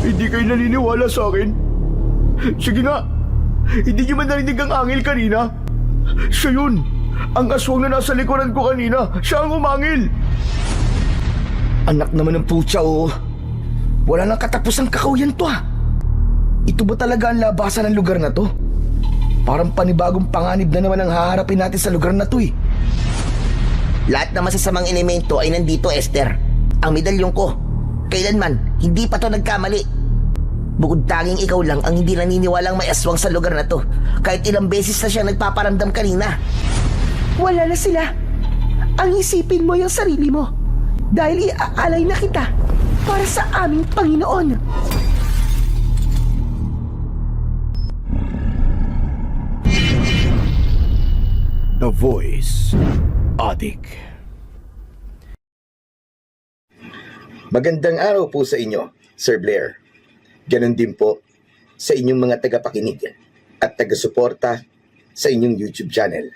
Hindi kayo naniniwala sa akin? Sige nga, hindi niyo man narinig ang angel kanina? Siya yun! Ang aswang na nasa likuran ko kanina, siya ang umangil! Anak naman ng putya, oh. Wala nang katapusang kakauyan to, ah. Ito ba talaga ang labasan ng lugar na to? Parang panibagong panganib na naman ang haharapin natin sa lugar na to, eh. Lahat ng masasamang elemento ay nandito, Esther. Ang medalyon ko, kailanman, hindi pa to nagkamali. Bukod tanging ikaw lang ang hindi naniniwalang may aswang sa lugar na to. Kahit ilang beses na siya nagpaparamdam kanina. Wala na sila. Ang isipin mo yung sarili mo. Dahil iaalay na kita para sa aming Panginoon. The Voice, Adik. Magandang araw po sa inyo, Sir Blair. Ganon din po sa inyong mga tagapakinig at taga-suporta sa inyong YouTube channel.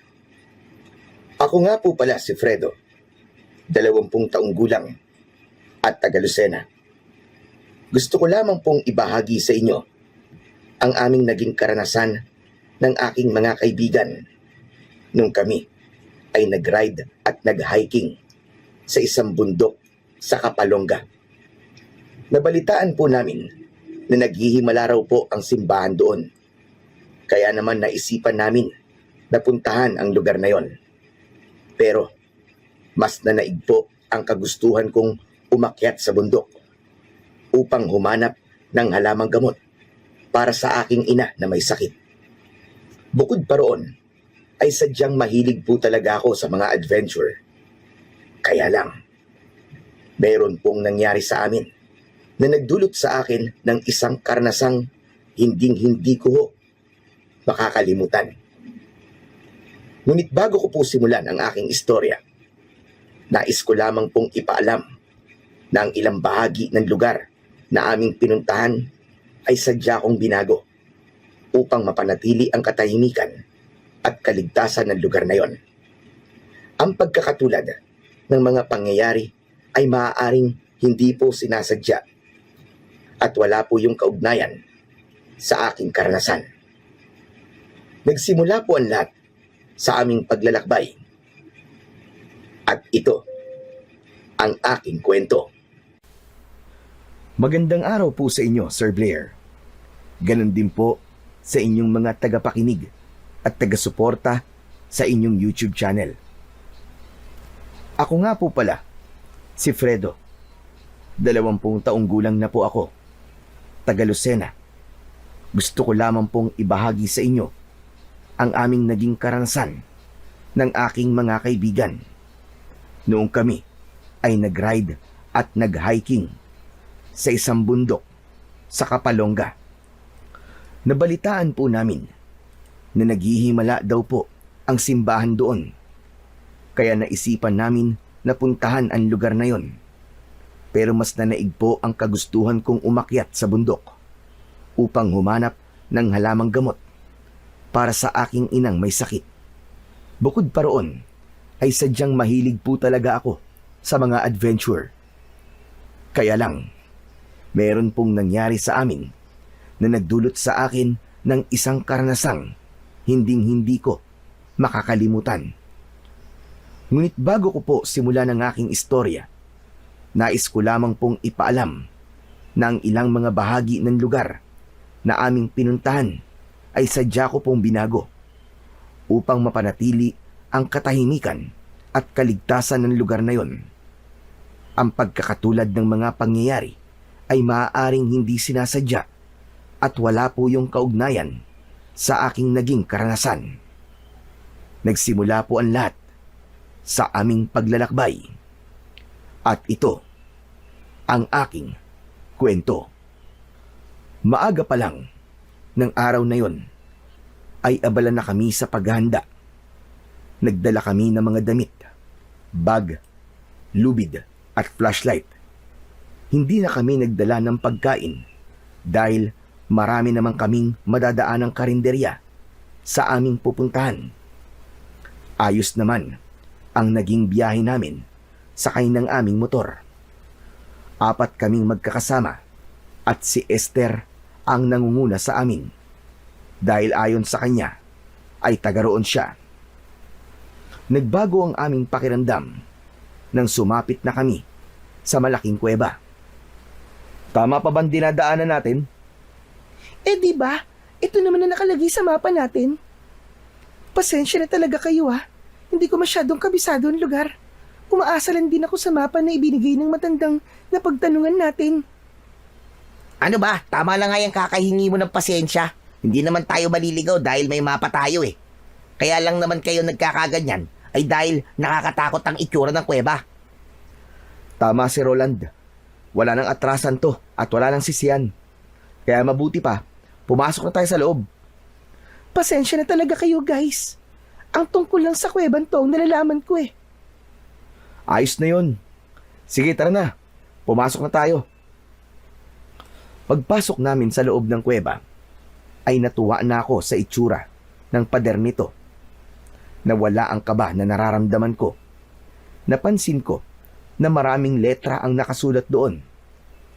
Ako nga po pala si Fredo, 20 taong gulang at taga Lucena. Gusto ko lamang pong ibahagi sa inyo ang aming naging karanasan ng aking mga kaibigan nung kami ay nag-ride at nag-hiking sa isang bundok sa Kapalonga. Nabalitaan po namin na naghihimala raw po ang simbahan doon. Kaya naman naisipan namin na puntahan ang lugar na yon. Pero mas nanaig po ang kagustuhan kong umakyat sa bundok upang humanap ng halamang gamot para sa aking ina na may sakit. Bukod pa roon, ay sadyang mahilig po talaga ako sa mga adventure. Kaya lang, mayroon pong nangyari sa amin na nagdulot sa akin ng isang karnasang hinding-hindi ko makakalimutan. Ngunit bago ko po simulan ang aking istorya, nais ko lamang pong ipaalam na ang ilang bahagi ng lugar na aming pinuntahan ay sadya kong binago upang mapanatili ang katahimikan at kaligtasan ng lugar na yon. Ang pagkakatulad ng mga pangyayari ay maaaring hindi po sinasadya at wala po yung kaugnayan sa aking karanasan. Nagsimula po ang lahat sa aming paglalakbay. At ito ang aking kwento. Magandang araw po sa inyo, Sir Blair. Ganon din po sa inyong mga tagapakinig at taga-suporta sa inyong YouTube channel. Ako nga po pala, si Fredo. 20 taong gulang na po ako. Taga Lucena. Gusto ko lamang pong ibahagi sa inyo ang aming naging karanasan ng aking mga kaibigan. Noong kami ay nag-ride at nag-hiking sa isang bundok sa Kapalonga. Nabalitaan po namin na naghihimala daw po ang simbahan doon. Kaya naisipan namin na puntahan ang lugar na yon. Pero mas nanaig po ang kagustuhan kong umakyat sa bundok upang humanap ng halamang gamot para sa aking inang may sakit. Bukod pa roon, ay sadyang mahilig po talaga ako sa mga adventure. Kaya lang, meron pong nangyari sa amin na nagdulot sa akin ng isang karanasang hinding-hindi ko makakalimutan. Ngunit bago ko po simulan ang aking istorya, nais ko lamang pong ipaalam na ang ilang mga bahagi ng lugar na aming pinuntahan ay sadya ko pong binago upang mapanatili ang katahimikan at kaligtasan ng lugar na yon. Ang pagkakatulad ng mga pangyayari ay maaaring hindi sinasadya at wala po yung kaugnayan sa aking naging karanasan. Nagsimula po ang lahat sa aming paglalakbay. At ito ang aking kwento. Maaga pa lang ng araw na yon ay abala na kami sa paghahanda. Nagdala kami ng mga damit, bag, lubid at flashlight. Hindi na kami nagdala ng pagkain dahil marami naman kaming madadaanang karinderya sa aming pupuntahan. Ayos naman ang naging biyahe namin sakay ng aming motor. 4 kaming magkakasama At si Esther ang nangunguna sa amin. Dahil ayon sa kanya, ay taga roon siya. Nagbago ang aming pakiramdam nang sumapit na kami sa malaking kuweba. Tama pa bang dinadaanan natin? Eh di ba? Ito naman na nakalagay sa mapa natin. Pasensya na talaga kayo Hindi ko masyadong kabisado ang lugar. Umaasa lang din ako sa mapa na ibinigay ng matandang na pagtanungan natin. Ano ba? Tama lang nga yung kakahingi mo ng pasensya. Hindi naman tayo maliligaw dahil may mapa tayo eh. Kaya lang naman kayo nagkakaganyan ay dahil nakakatakot ang itsura ng kuweba. Tama si Roland. Wala nang atrasan to at wala nang sisiyan. Kaya mabuti pa, pumasok na tayo sa loob. Pasensya na talaga kayo guys. Ang tungkol lang sa kuweban to ang nalalaman ko eh. Ayos na yun. Sige, tara na. Pumasok na tayo. Pagpasok namin sa loob ng kuweba, ay natuwa na ako sa itsura ng pader nito. Nawala ang kaba na nararamdaman ko. Napansin ko na maraming letra ang nakasulat doon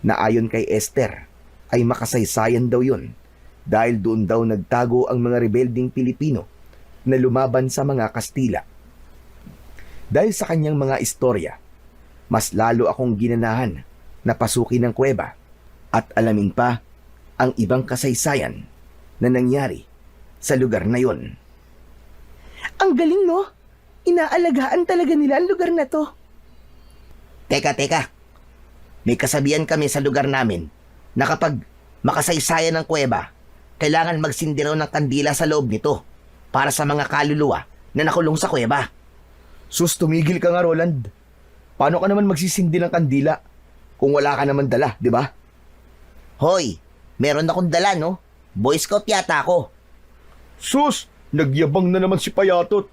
na ayon kay Esther ay makasaysayan daw yun dahil doon daw nagtago ang mga rebelding Pilipino na lumaban sa mga Kastila. Dahil sa kanyang mga istorya, mas lalo akong ginanahan na pasukin ng kuweba at alamin pa ang ibang kasaysayan na nangyari sa lugar na yon. Ang galing no? Inaalagaan talaga nila ang lugar na to. Teka. May kasabihan kami sa lugar namin na kapag makasaysayan ng kuweba, kailangan magsindi raw ng kandila sa loob nito para sa mga kaluluwa na nakulong sa kuweba. Sus, tumigil ka nga, Roland. Paano ka naman magsisindi ng kandila kung wala ka naman dala, di ba? Hoy, meron akong dala no? Boy Scout yata ako. Sus, nagyabang na naman si Payatot.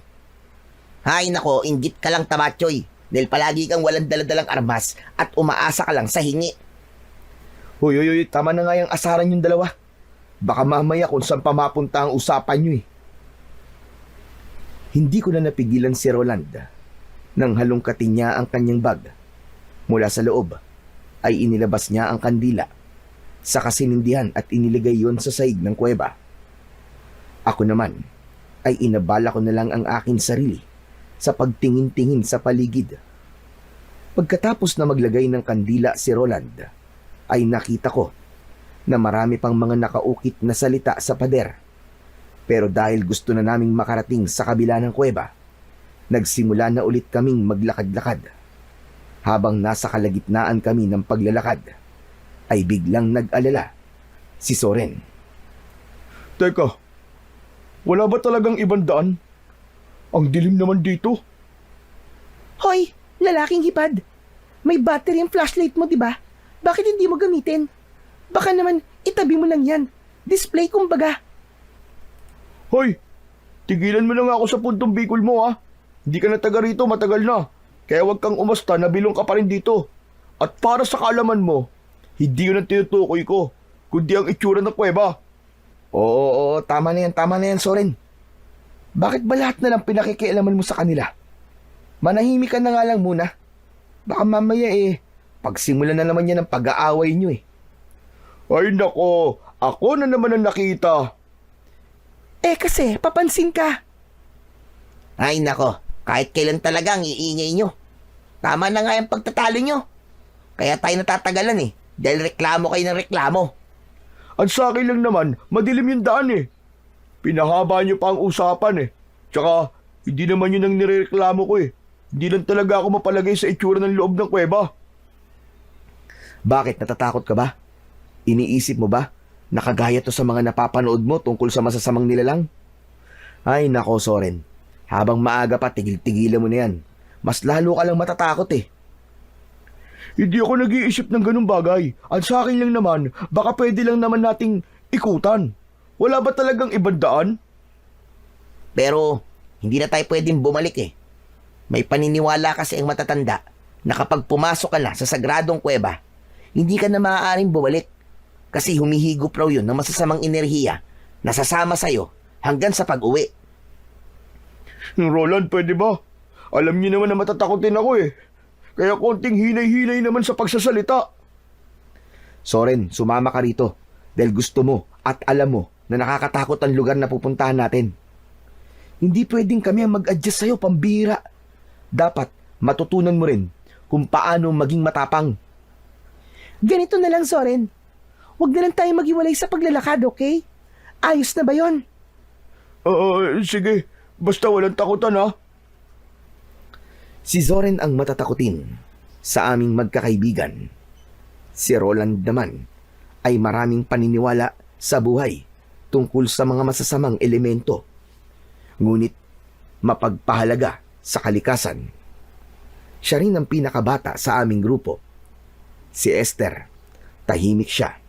Hay nako, inggit ka lang tamatsoy. Dahil palagi kang walang daladalang armas at umaasa ka lang sa hingi. Hoy, tama na nga yung asaran yung dalawa. Baka mamaya kung saan pa mapunta ang usapan nyo eh. Hindi ko na napigilan si Roland nang halongkatin niya ang kanyang bag. Mula sa loob ay inilabas niya ang kandila sa kasinindihan at iniligay yon sa sahig ng kuweba. Ako naman ay inabala ko na lang ang aking sarili sa pagtingin-tingin sa paligid. Pagkatapos na maglagay ng kandila si Roland, ay nakita ko na marami pang mga nakaukit na salita sa pader. Pero dahil gusto na naming makarating sa kabila ng kuweba, nagsimula na ulit kaming maglakad-lakad. Habang nasa kalagitnaan kami ng paglalakad, ay biglang nag-alala si Soren. Teka, wala ba talagang ibang daan? Ang dilim naman dito. Hoy, lalaking hipad. May battery ang flashlight mo, di ba? Bakit hindi mo gamitin? Baka naman itabi mo lang yan. Display kumbaga. Hoy, tigilan mo na nga ako sa puntong bikol mo Hindi ka na taga rito, matagal na. Kaya huwag kang umasta na bilong ka pa rin dito. At para sa kaalaman mo, hindi yun ang tinutukoy ko, kundi ang itsura ng kuweba. Oo, tama na yan, Soren. Bakit ba lahat na lang pinakikialaman mo sa kanila? Manahimik ka na nga lang muna. Baka mamaya pagsimulan na naman yan ang pag-aaway nyo Ay nako, ako na naman ang nakita. Kasi, papansin ka. Ay nako, kahit kailan talaga ang iingay nyo. Tama na nga yung pagtatalo nyo. Kaya tayo natatagalan dahil reklamo kayo ng reklamo. At sa akin lang naman, madilim yung daan Pinahaba niyo pa ang usapan Tsaka, hindi naman yun ang nireklamo ko Hindi lang talaga ako mapalagay sa itsura ng loob ng kuweba. Bakit, natatakot ka ba? Iniisip mo ba? Nakagaya to sa mga napapanood mo tungkol sa masasamang nilalang? Ay nako, Soren. Habang maaga pa, tigil-tigilan mo na yan. Mas lalo ka lang matatakot Hindi ako nag-iisip ng ganung bagay. At sa akin lang naman, baka pwede lang naman nating ikutan. Wala ba talagang ibang daan? Pero, hindi na tayo pwedeng bumalik May paniniwala kasi ang matatanda na kapag pumasok ka na sa sagradong kuweba, hindi ka na maaaring bumalik. Kasi humihigop raw yun ng masasamang enerhiya na sasama sa'yo hanggang sa pag-uwi. Roland, pwede ba? Alam niyo naman na matatakotin ako Kaya konting hinay-hinay naman sa pagsasalita. Soren, sumama ka rito dahil gusto mo at alam mo na nakakatakot ang lugar na pupuntahan natin. Hindi pwedeng kami ang mag-adjust sa'yo, pambira. Dapat matutunan mo rin kung paano maging matapang. Ganito na lang, Soren. Huwag na lang tayo maghiwalay sa paglalakad, okay? Ayos na ba yon? Sige. Basta walang takutan ha. Si Soren ang matatakutin sa aming magkakaibigan. Si Roland naman ay maraming paniniwala sa buhay tungkol sa mga masasamang elemento. Ngunit mapagpahalaga sa kalikasan. Siya rin ang pinakabata sa aming grupo. Si Esther, tahimik siya,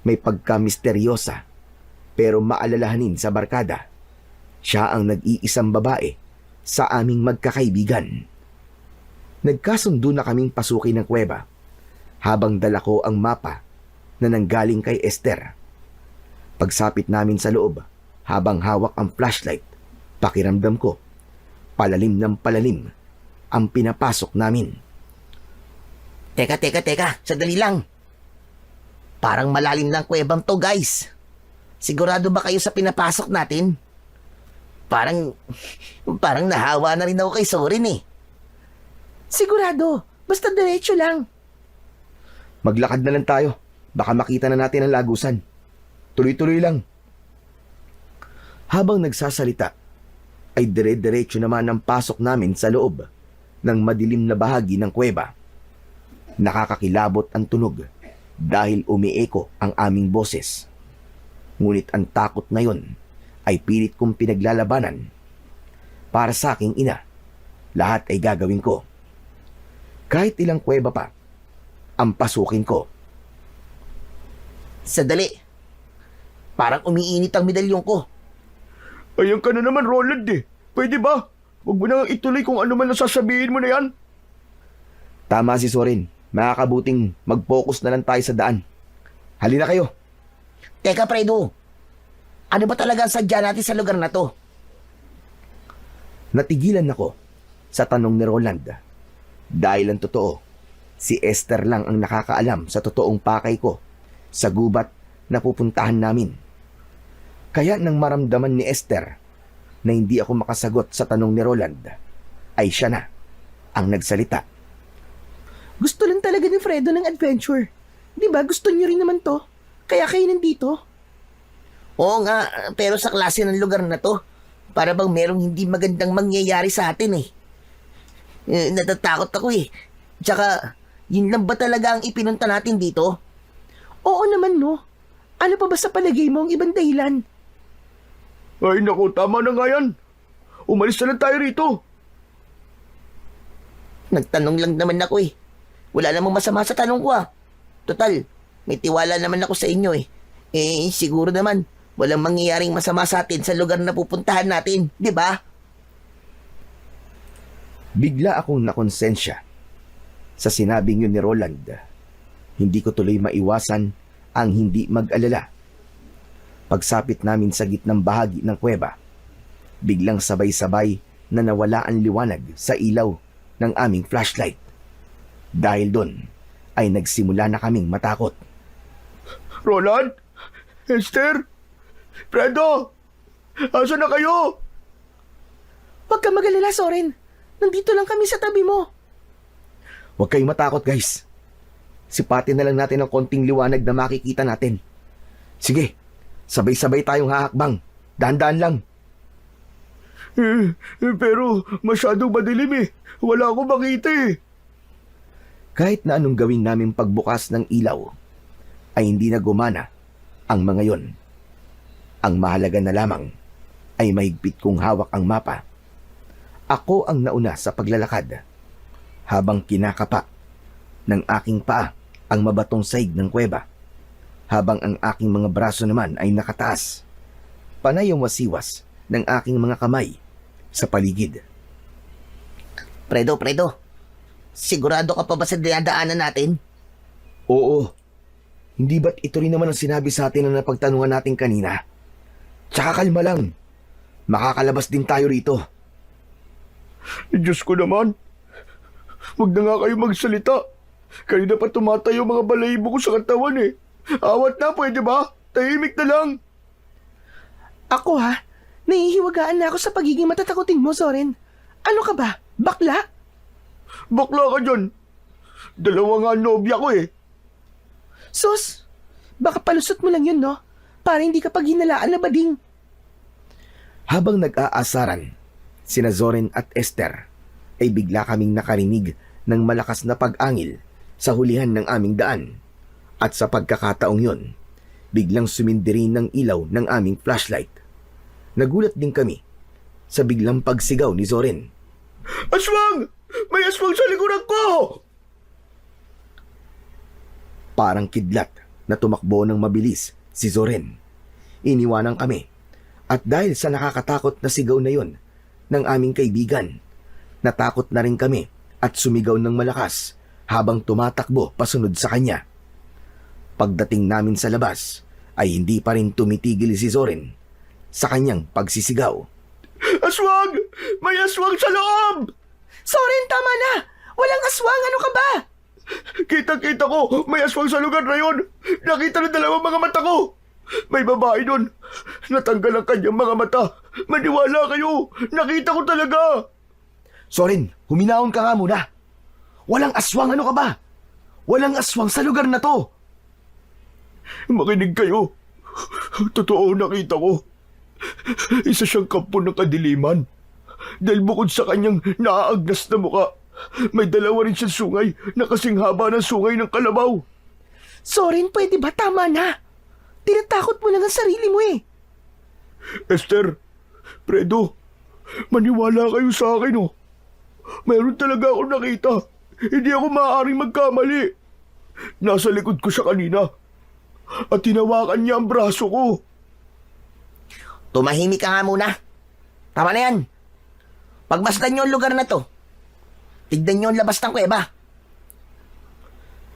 may pagka-misteryosa, pero maalalahanin sa barkada. Siya ang nag-iisang babae sa aming magkakaibigan. Nagkasundo na kaming pasukin ng kuweba habang dala ko ang mapa na nanggaling kay Esther. Pagsapit namin sa loob habang hawak ang flashlight, pakiramdam ko, palalim ng palalim ang pinapasok namin. Teka, sandali lang. Parang malalim ng kuwebang to, guys. Sigurado ba kayo sa pinapasok natin? Parang nahawa na rin ako kay Soren eh. Sigurado. Basta diretso lang. Maglakad na lang tayo. Baka makita na natin ang lagusan. Tuloy-tuloy lang. Habang nagsasalita, ay dire-diretso naman ang pasok namin sa loob ng madilim na bahagi ng kuweba. Nakakakilabot ang tunog dahil umieko ang aming boses. Ngunit ang takot na yon ay pilit kong pinaglalabanan. Para sa aking ina, lahat ay gagawin ko. Kahit ilang kuweba pa, ang pasukin ko. Sandali. Parang umiinit ang medalyon ko. Ayan ka na naman, Roland eh. Pwede ba? Huwag mo na ituloy kung ano man ang sasabihin mo na yan. Tama si Soren. Makakabuting mag-focus na lang tayo sa daan. Halina kayo. Teka, Fredo. Ano ba talaga ang sadya natin sa lugar na to? Natigilan ako sa tanong ni Roland. Dahil ang totoo, si Esther lang ang nakakaalam sa totoong pakay ko sa gubat na pupuntahan namin. Kaya nang maramdaman ni Esther na hindi ako makasagot sa tanong ni Roland, ay siya na ang nagsalita. Gusto lang talaga ni Fredo ng adventure. Di ba gusto niyo rin naman to? Kaya kayo nandito? Oo nga, pero sa klase ng lugar na to, para bang merong hindi magandang mangyayari sa atin eh. Natatakot ako eh. Tsaka, yun lang ba talaga ang ipinunta natin dito? Oo naman, no. Ano pa ba sa palagay mo ang ibang dahilan? Ay naku, tama na nga yan. Umalis na lang tayo rito. Nagtanong lang naman ako eh. Wala namang masama sa tanong ko ah. Total, may tiwala naman ako sa inyo eh. Siguro naman, walang mangyayaring masama sa atin sa lugar na pupuntahan natin, di ba? Bigla akong nakonsensya sa sinabing yun ni Roland. Hindi ko tuloy maiwasan ang hindi mag-alala. Pagsapit namin sa gitnang bahagi ng kuweba, biglang sabay-sabay na nawala ang liwanag sa ilaw ng aming flashlight. Dahil doon ay nagsimula na kaming matakot. Roland? Esther? Fredo? Asa na kayo? Huwag ka mag-alala, Soren. Nandito lang kami sa tabi mo. Huwag kayong matakot, guys. Sipatin na lang natin ang konting liwanag na makikita natin. Sige, sabay-sabay tayong hahakbang. Dahan-dahan lang. Pero masyadong madilim eh. Wala akong makita eh. Kahit na anong gawin namin pagbukas ng ilaw, ay hindi na gumana ang mga yon. Ang mahalaga na lamang ay mahigpit kong hawak ang mapa. Ako ang nauna sa paglalakad, habang kinakapa ng aking paa ang mabatong saig ng kuweba, habang ang aking mga braso naman ay nakataas. Panay ang wasiwas ng aking mga kamay sa paligid. Fredo, sigurado ka pa ba sa dinadaanan natin? Oo. Hindi ba't ito rin naman ang sinabi sa atin na napagtanungan natin kanina? Tsaka kalma lang. Makakalabas din tayo rito. Diyos ko naman. Huwag na nga kayo magsalita. Kanina pa tumatayo mga balahibo ko sa katawan eh. Awat na, pwede ba? Tahimik na lang. Ako nahihiwagaan na ako sa pagiging matatakotin mo, Zoren. Ano ka ba? Bakla? Bakla ka dyan. Dalawa nga nobya ko eh. Sus, baka palusot mo lang yun, no? Para hindi ka paghinalaan na bading. Habang nag-aasaran, sina Zoren at Esther, ay bigla kaming nakarinig ng malakas na pag-angil sa hulihan ng aming daan. At sa pagkakataong yon, biglang sumindiri ng ilaw ng aming flashlight. Nagulat din kami sa biglang pagsigaw ni Zoren. Aswang! May aswang sa likuran ko! Parang kidlat na tumakbo ng mabilis si Zoren. Iniwanan kami at dahil sa nakakatakot na sigaw na yon ng aming kaibigan, natakot na rin kami at sumigaw ng malakas habang tumatakbo pasunod sa kanya. Pagdating namin sa labas ay hindi pa rin tumitigil si Zoren sa kanyang pagsisigaw. Aswang! May aswang sa loob! Zoren, tama na! Walang aswang, ano ka ba? Kita-kita ko, may aswang sa lugar na yon. Nakita ng dalawang mga mata ko. May babae doon. Natanggal ang kanyang mga mata. Maniwala kayo, nakita ko talaga. Zoren, huminahon ka nga muna. Walang aswang, ano ka ba? Walang aswang sa lugar na to. Makinig kayo. Totoo nakita ko. Isa siyang kampo ng kadiliman. Dahil bukod sa kanyang naaagnas na muka, may dalawa rin siyang sungay na kasing haba ng sungay ng kalabaw. Zoren, pwede ba? Tama na. Tinatakot mo lang ang sarili mo eh. Esther, Fredo, maniwala kayo sa akin oh. Mayroon talaga akong nakita. Hindi ako maaaring magkamali. Nasa likod ko siya kanina. At tinawakan niya ang braso ko. Tumahimik ka nga muna. Tama na yan. Pagmasdan niyo ang lugar na to. Tignan niyo ang labas ng kuweba.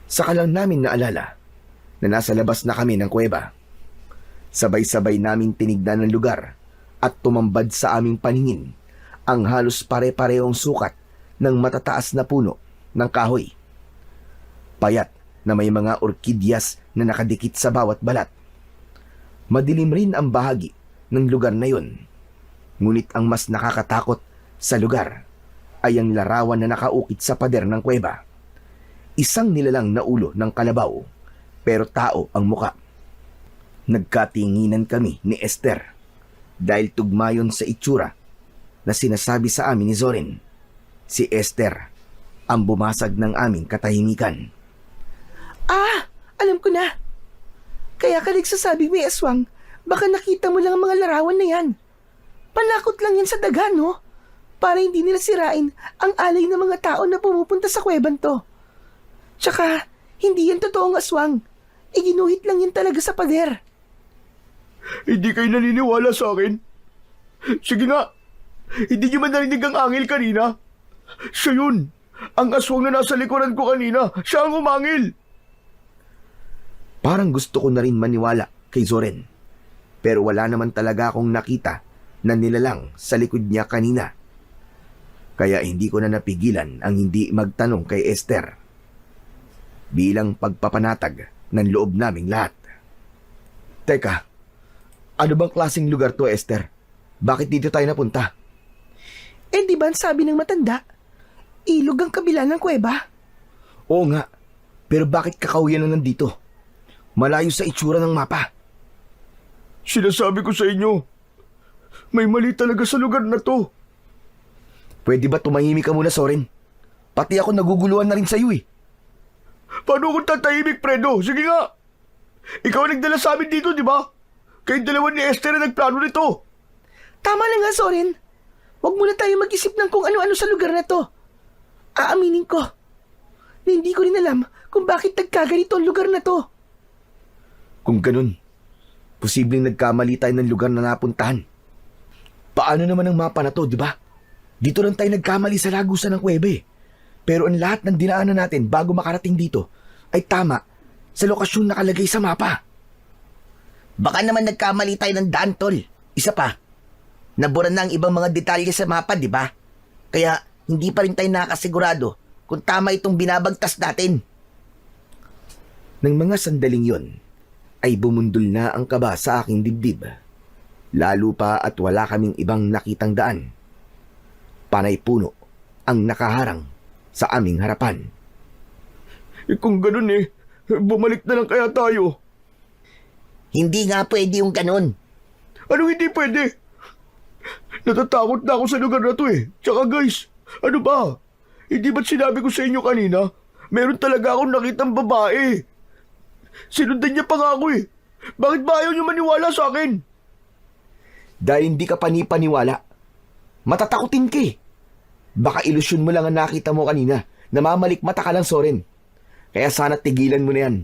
Saka lang namin naalala na nasa labas na kami ng kuweba. Sabay-sabay namin tinignan ang lugar at tumambad sa aming paningin ang halos pare-parehong sukat ng matataas na puno ng kahoy. Payat na may mga orkidyas na nakadikit sa bawat balat. Madilim rin ang bahagi ng lugar na yun. Ngunit ang mas nakakatakot sa lugar ay ang larawan na nakaukit sa pader ng kuweba. Isang nilalang na ulo ng kalabaw, pero tao ang muka. Nagkatinginan kami ni Esther dahil tugmayon sa itsura na sinasabi sa amin ni Zoren. Si Esther ang bumasag ng aming katahimikan. Alam ko na. Kaya ka nagsasabing may aswang, baka nakita mo lang ang mga larawan na yan. Panakot lang yan sa daga, no? Para hindi nila sirain ang alay ng mga tao na pumupunta sa kuweban to. Tsaka, hindi yan totoong aswang. Iginuhit lang yan talaga sa pader. Hindi kayo naniniwala sa akin? Sige nga, hindi niyo man narinig ang angil kanina? Siya yun. Ang aswang na nasa likuran ko kanina, siya ang umangil. Parang gusto ko na rin maniwala kay Zoren. Pero wala naman talaga akong nakita na nilalang sa likod niya kanina. Kaya hindi ko na napigilan ang hindi magtanong kay Esther. Bilang pagpapanatag ng loob naming lahat. Teka, ano bang klaseng lugar to, Esther? Bakit dito tayo napunta? Di ba ang sabi ng matanda? Ilog ang kabila ng kuweba. Oo nga, pero bakit kakahuyan na nandito? Malayo sa itsura ng mapa. Sinasabi ko sa inyo, may mali talaga sa lugar na to. Pwede ba tumahimik ka muna, Zoren? Pati ako naguguluhan na rin sa'yo eh. Paano kung tatahimik, Fredo? Sige nga. Ikaw ang nagdala sa amin dito, di ba? Kayong dalawa ni Esther na nagplano nito. Tama na nga, Zoren. Huwag muna tayo mag-isip ng kung ano-ano sa lugar na to. Aaminin ko na hindi ko rin alam kung bakit nagkaganito ang lugar na to. Kung ganun, posibleng nagkamali tayo ng lugar na napuntahan. Paano naman ang mapa na to, di ba? Dito lang tayo nagkamali sa lagusan ng kuweba eh. Pero ang lahat ng dinaanan natin bago makarating dito ay tama sa lokasyon nakalagay sa mapa. Baka naman nagkamali tayo ng daan, tol. Isa pa, nabura na ang ibang mga detalye sa mapa, di ba? Kaya hindi pa rin tayo nakasigurado kung tama itong binabagtas natin. Nang mga sandaling yon, ay bumundol na ang kaba sa aking dibdib. Lalo pa at wala kaming ibang nakitang daan. Panay puno ang nakaharang sa aming harapan. Kung ganun bumalik na lang kaya tayo. Hindi nga pwede yung ganun. Anong hindi pwede? Natatakot na ako sa lugar na to Tsaka guys, ano ba? Hindi ba't sinabi ko sa inyo kanina, meron talaga akong nakitang babae. Sinundan niya pa nga ako Bakit ba ayaw niyo maniwala sa akin? Dahil hindi ka panipaniwala. Matatakutin ka Baka ilusyon mo lang ang nakita mo kanina. Namamalikmata ka lang, Soren. Kaya sana tigilan mo na yan.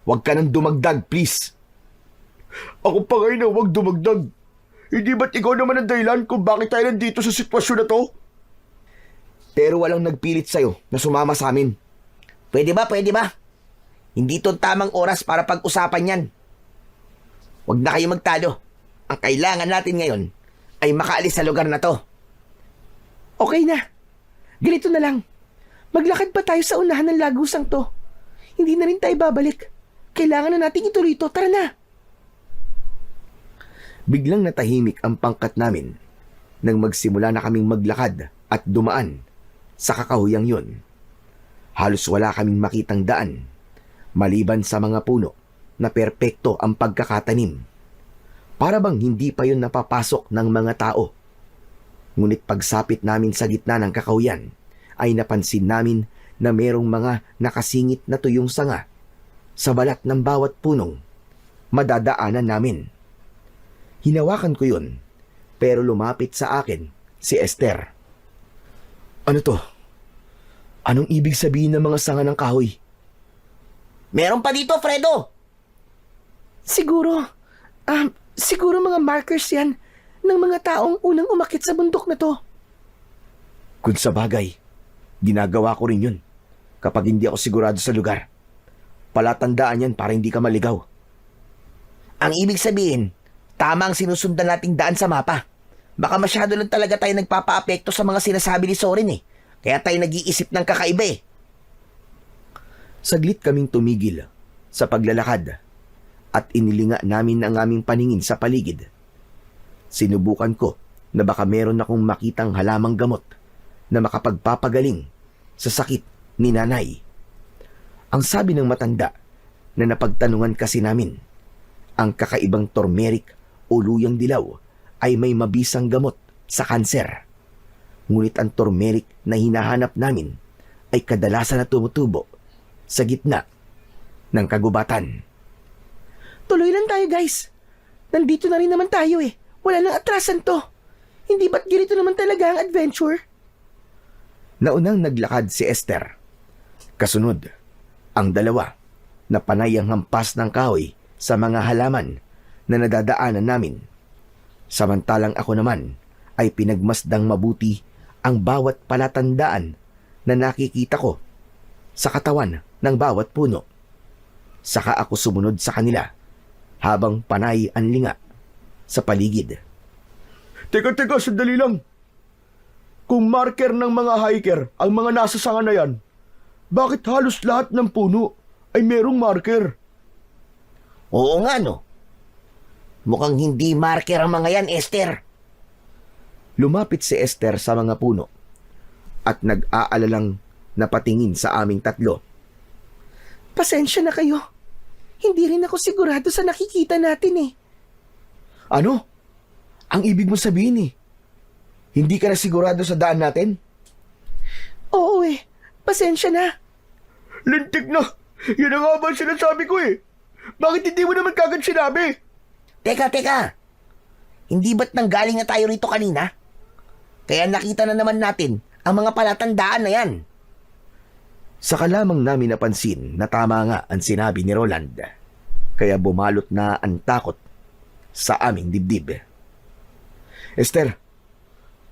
Huwag ka nang dumagdag, please. Ako pa ngayon na huwag dumagdag. Hindi ba't ikaw naman ang dahilan kung bakit tayo nandito sa sitwasyon na to? Pero walang nagpilit sa'yo na sumama sa amin. Pwede ba? Hindi to tamang oras para pag-usapan yan. Huwag na kayo magtalo. Ang kailangan natin ngayon ay makaalis sa lugar na to. Okay na. Ganito na lang. Maglakad pa tayo sa unahan ng lagusang to. Hindi na rin tayo babalik. Kailangan na nating ituloy ito. Tara na. Biglang natahimik ang pangkat namin nang magsimula na kaming maglakad at dumaan sa kakahuyang yun. Halos wala kaming makitang daan, maliban sa mga puno na perpekto ang pagkakatanim. Para bang hindi pa yun napapasok ng mga tao. Ngunit pagsapit namin sa gitna ng kakahuyan, ay napansin namin na merong mga nakasingit na tuyong sanga sa balat ng bawat punong madadaanan namin. Hinawakan ko yun, pero lumapit sa akin si Esther. Ano to? Anong ibig sabihin ng mga sanga ng kahoy? Meron pa dito, Fredo! Siguro mga markers yan ng mga taong unang umakyat sa bundok na to. Kung sa bagay, ginagawa ko rin yun kapag hindi ako sigurado sa lugar. Palatandaan yan para hindi ka maligaw. Ang ibig sabihin, tama ang sinusundan nating daan sa mapa. Baka masyado lang talaga tayo nagpapa-apekto sa mga sinasabi ni Soren Kaya tayo nag-iisip ng kakaiba Saglit kaming tumigil sa paglalakad at inilinga namin ang aming paningin sa paligid. Sinubukan ko na baka meron akong makitang halamang gamot na makapagpapagaling sa sakit ni nanay. Ang sabi ng matanda na napagtanungan kasi namin, ang kakaibang turmeric o luyang dilaw ay may mabisang gamot sa kanser. Ngunit ang turmeric na hinahanap namin ay kadalasan na tumutubo sa gitna ng kagubatan. Tuloy lang tayo, guys. Nandito na rin naman tayo Wala nang atrasan to. Hindi ba't ganito naman talaga ang adventure? Naunang naglakad si Esther. Kasunod, ang dalawa na panay ang hampas ng kahoy sa mga halaman na nadadaanan namin. Samantalang ako naman ay pinagmasdang mabuti ang bawat palatandaan na nakikita ko sa katawan ng bawat puno. Saka ako sumunod sa kanila habang panay ang linga sa paligid. Teka, sandali lang. Kung marker ng mga hiker ang mga nasa sanga na yan, bakit halos lahat ng puno ay merong marker? Oo nga, no? Mukhang hindi marker ang mga yan, Esther. Lumapit si Esther sa mga puno at nag-aalalang napatingin sa aming tatlo. Pasensya na kayo. Hindi rin ako sigurado sa nakikita natin Ano? Ang ibig mo sabihin hindi ka na sigurado sa daan natin? Oo Pasensya na. Lintik na! Yan ang nga ba ang sinasabi ko Bakit hindi mo naman kagad sinabi? Teka. Hindi ba't nanggaling na tayo rito kanina? Kaya nakita na naman natin ang mga palatandaan na yan. Saka lamang namin napansin na tama nga ang sinabi ni Roland. Kaya bumalot na ang takot sa aming dibdib. Esther,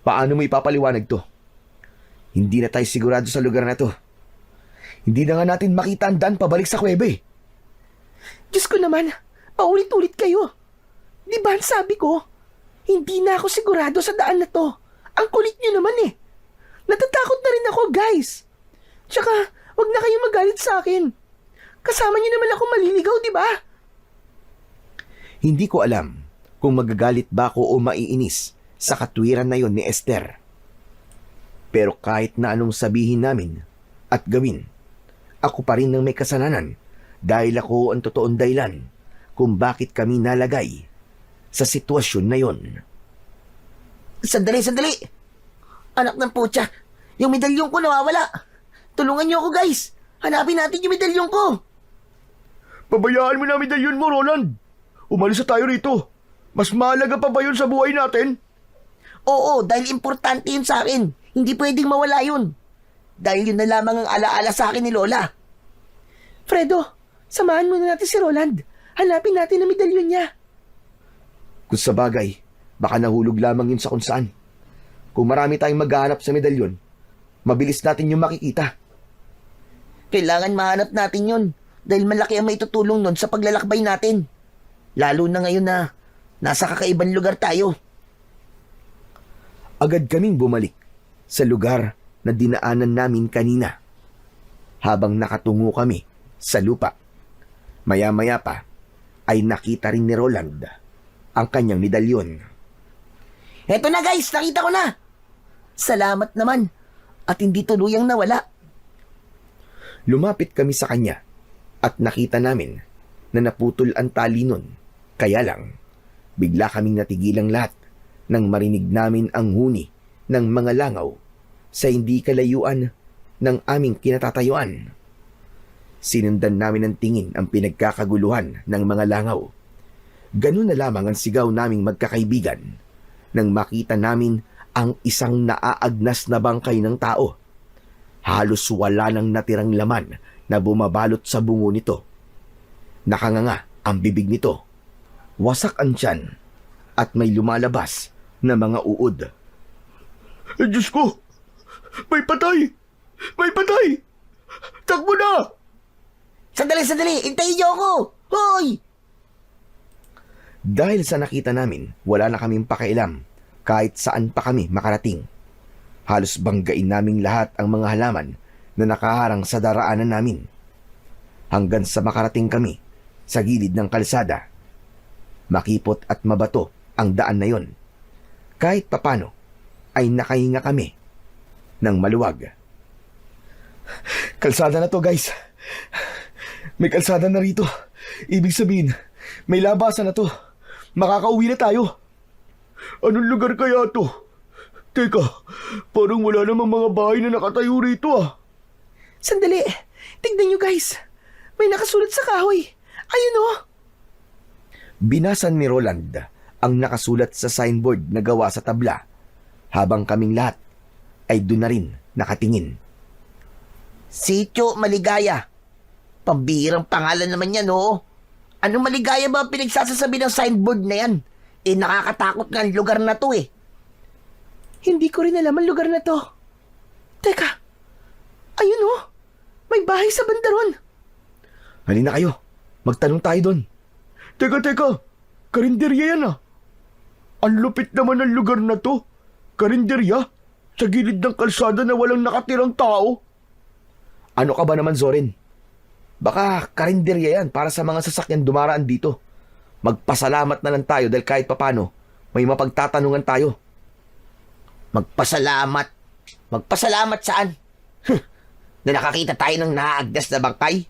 paano mo ipapaliwanag to? Hindi na tayo sigurado sa lugar na to. Hindi na nga natin makita ang daan pabalik sa kuweba Diyos ko naman, paulit-ulit kayo. Di ba ang sabi ko? Hindi na ako sigurado sa daan na to. Ang kulit niyo naman Natatakot na rin ako, guys. Tsaka, wag na kayo magalit sa akin. Kasama niyo naman ako maliligaw, di ba? Hindi ko alam kung magagalit ba ako o maiinis sa katwiran na yon ni Esther. Pero kahit na anong sabihin namin at gawin, ako pa rin ang may kasalanan dahil ako ang totoong dahilan kung bakit kami nalagay sa sitwasyon na yon. Sandali, sandali! Anak ng putya, yung medalyon ko nawawala. Tulungan niyo ako, guys. Hanapin natin yung medalyon ko. Pabayaan mo na medalyon mo, Roland. Umalis na tayo rito. Mas mahalaga pa ba yun sa buhay natin? Oo, dahil importante yun sa akin. Hindi pwedeng mawala yun. Dahil yun na lamang ang alaala sa akin ni Lola. Fredo, samahan muna natin si Roland. Hanapin natin ang medalyon niya. Kung sa bagay, baka nahulog lamang yun sa kung saan. Kung marami tayong maghahanap sa medalyon, mabilis natin yung makikita. Kailangan mahanap natin yun. Dahil malaki ang maitutulong nun sa paglalakbay natin. Lalo na ngayon na nasa kakaibang lugar tayo. Agad kaming bumalik sa lugar na dinaanan namin kanina. Habang nakatungo kami sa lupa, maya-maya pa ay nakita rin ni Roland ang kanyang medalyon. Eto na guys, nakita ko na. Salamat naman. At hindi tuluyang nawala. Lumapit kami sa kanya at nakita namin na naputol ang tali nun. Kaya lang, bigla kaming natigilang lahat nang marinig namin ang huni ng mga langaw sa hindi kalayuan ng aming kinatatayuan. Sinundan namin ng tingin ang pinagkakaguluhan ng mga langaw. Ganun na lamang ang sigaw naming magkakaibigan nang makita namin ang isang naaagnas na bangkay ng tao. Halos wala nang natirang laman na bumabalot sa bungo nito. Nakanganga ang bibig nito. Wasak ang tiyan at may lumalabas na mga uod. Diyos ko! May patay! May patay! Takbo na! Sandali, sandali! Hintayin niyo ako! Hoy! Dahil sa nakita namin, wala na kaming pakialam kahit saan pa kami makarating. Halos banggain naming lahat ang mga halaman na nakaharang sa daraanan namin. Hanggang sa makarating kami sa gilid ng kalsada. Makipot at mabato ang daan na yon. Kahit papano ay nakahinga kami ng maluwag. Kalsada na to, guys. May kalsada na rito. Ibig sabihin, may labasan na to. Makakauwi na tayo. Anong lugar kaya to? Teka, parang wala namang mga bahay na nakatayo rito ah. Sandali, tignan niyo guys. May nakasulat sa kahoy. Ayun oh. Binasan ni Roland ang nakasulat sa signboard na gawa sa tabla, habang kaming lahat ay doon na rin nakatingin. Sitio Maligaya. Pambihirang pangalan naman yan, oo. Anong maligaya ba ang pinagsasasabi ng signboard na yan? Eh, nakakatakot nga ang lugar na to eh. Hindi ko rin alam ang lugar na to. Teka, ayun oh. May bahay sa banda ron. Halina kayo, magtanong tayo doon. Teka, karinderya yan ah. Ang lupit naman ng lugar na to. Karinderya? Sa gilid ng kalsada na walang nakatirang tao. Ano ka ba naman, Zorin? Baka karinderya yan para sa mga sasakyan dumaraan dito. Magpasalamat na lang tayo dahil kahit papano may mapagtatanungan tayo. Magpasalamat. Magpasalamat saan? Na nakakita tayo ng naagdas na bangkay?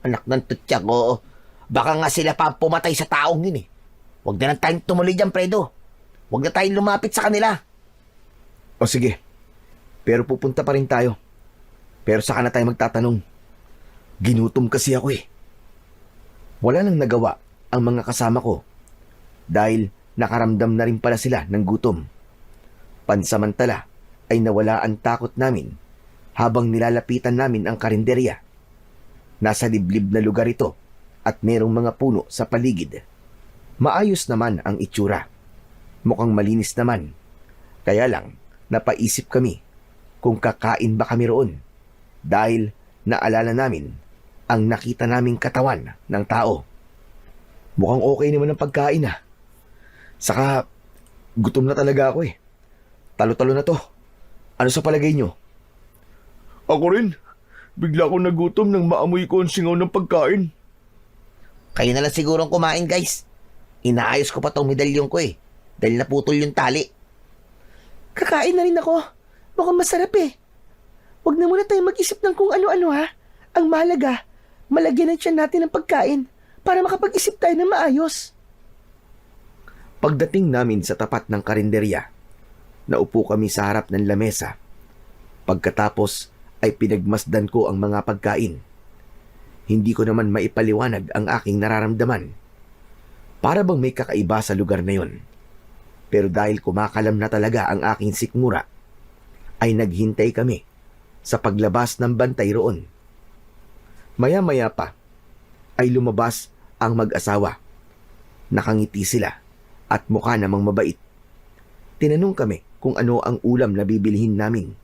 Anak ng tutya ko. Baka nga sila pa ang pumatay sa taong yun eh. Huwag na lang tayong tumuloy dyan, Fredo. Huwag na tayong lumapit sa kanila. O sige, pero pupunta pa rin tayo. Pero saka na tayo magtatanong. Ginutom kasi ako eh. Wala nang nagawa ang mga kasama ko dahil nakaramdam na rin pala sila ng gutom. Pansamantala ay nawala ang takot namin habang nilalapitan namin ang karinderya. Nasa liblib na lugar ito at merong mga puno sa paligid. Maayos naman ang itsura. Mukhang malinis naman. Kaya lang, napaisip kami kung kakain ba kami roon dahil naalala namin ang nakita naming katawan ng tao. Mukhang okay naman ang pagkain ah. Saka, gutom na talaga ako eh. Talo-talo na to. Ano sa palagay nyo? Ako rin. Bigla akong nagutom nang maamoy ko ang singaw ng pagkain. Kayo na lang sigurong kumain, guys. Inaayos ko pa tong medalyon ko eh. Dahil naputol yung tali. Kakain na rin ako. Mukhang masarap eh. Huwag na muna tayo mag-isip ng kung ano-ano ha. Ang mahalaga, malagyan ng tiyan natin ng pagkain para makapag-isip tayo ng maayos. Pagdating namin sa tapat ng karinderya, naupo kami sa harap ng lamesa. Pagkatapos ay pinagmasdan ko ang mga pagkain. Hindi ko naman maipaliwanag ang aking nararamdaman. Para bang may kakaiba sa lugar na yon. Pero dahil kumakalam na talaga ang aking sikmura, ay naghintay kami sa paglabas ng bantay roon. Maya-maya pa ay lumabas ang mag-asawa. Nakangiti sila at mukha namang mabait. Tinanong kami kung ano ang ulam na bibilhin namin.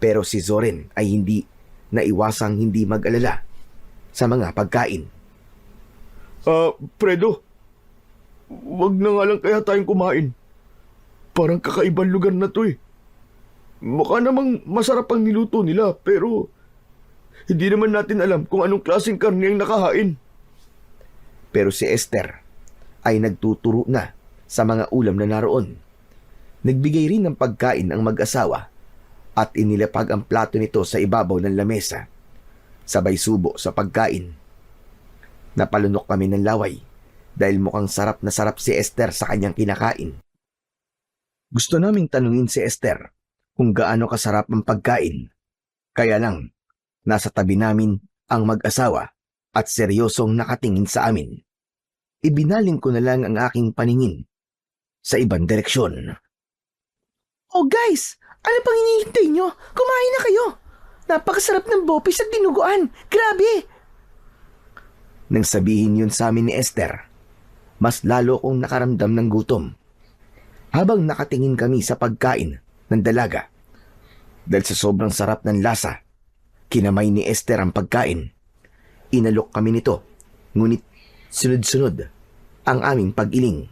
Pero si Zoren ay hindi naiwasang hindi mag-alala sa mga pagkain. Fredo, wag na nga lang kaya tayong kumain. Parang kakaibang lugar na to eh. Mukha namang masarap ang niluto nila pero hindi naman natin alam kung anong klaseng karne ang nakahain. Pero si Esther ay nagtuturo na sa mga ulam na naroon. Nagbigay rin ng pagkain ang mag-asawa at inilapag ang plato nito sa ibabaw ng lamesa. Sabay subo sa pagkain. Napalunok kami ng laway dahil mukhang sarap na sarap si Esther sa kanyang kinakain. Gusto naming tanungin si Esther kung gaano kasarap ang pagkain. Kaya lang, nasa tabi namin ang mag-asawa at seryosong nakatingin sa amin. Ibinaling ko na lang ang aking paningin sa ibang direksyon. Oh guys, ano pang hinihintay nyo? Kumain na kayo. Napakasarap ng bopis at dinuguan. Grabe! Nang sabihin yun sa amin ni Esther, mas lalo kong nakaramdam ng gutom. Habang nakatingin kami sa pagkain ng dalaga, dahil sa sobrang sarap ng lasa, kinamay ni Esther ang pagkain. Inalok kami nito, ngunit sunod-sunod ang aming pag-iling.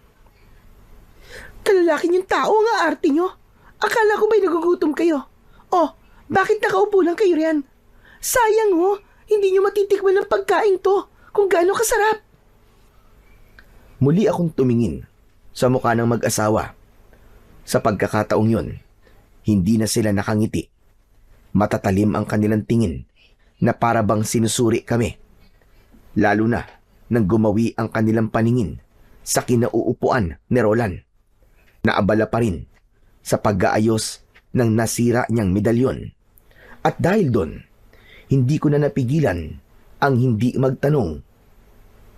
Kalalaki yung tao nga arte nyo. Akala ko ba'y nagugutom kayo? Oh, bakit nakaupo lang kayo riyan? Sayang ho, hindi nyo matitikman ng pagkain to kung gaano kasarap. Muli akong tumingin sa mukha ng mag-asawa. Sa pagkakataong yun, hindi na sila nakangiti. Matatalim ang kanilang tingin na para bang sinusuri kami. Lalo na nang gumawi ang kanilang paningin sa kinauupuan ni Roland. Naabala pa rin sa pag-aayos ng nasira niyang medalyon. At dahil doon, hindi ko na napigilan ang hindi magtanong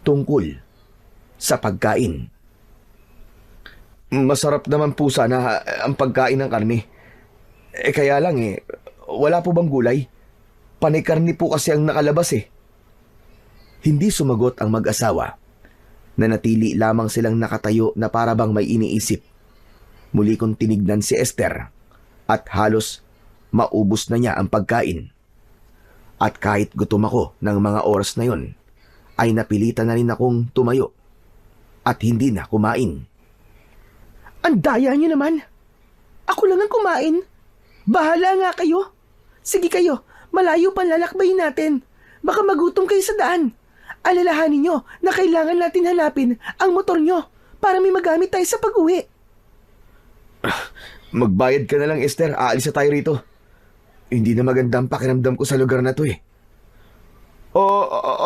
tungkol sa pagkain. Masarap naman po sana ang pagkain ng karne. Kaya lang wala po bang gulay? Panay karne po kasi ang nakalabas eh. Hindi sumagot ang mag-asawa. Nanatili lamang silang nakatayo na para bang may iniisip. Muli kong tinignan si Esther at halos maubos na niya ang pagkain. At kahit gutom ako ng mga oras na yon, ay napilitan na rin akong tumayo at hindi na kumain. Ang daya nyo naman. Ako lang ang kumain. Bahala nga kayo. Sige kayo, malayo pa lalakbayin natin. Baka magutom kayo sa daan. Alalahanin nyo na kailangan natin hanapin ang motor nyo para may magamit tayo sa pag-uwi. Magbayad ka na lang, Esther. Aalis na tayo rito. Hindi na maganda ang pakiramdam ko sa lugar na to eh.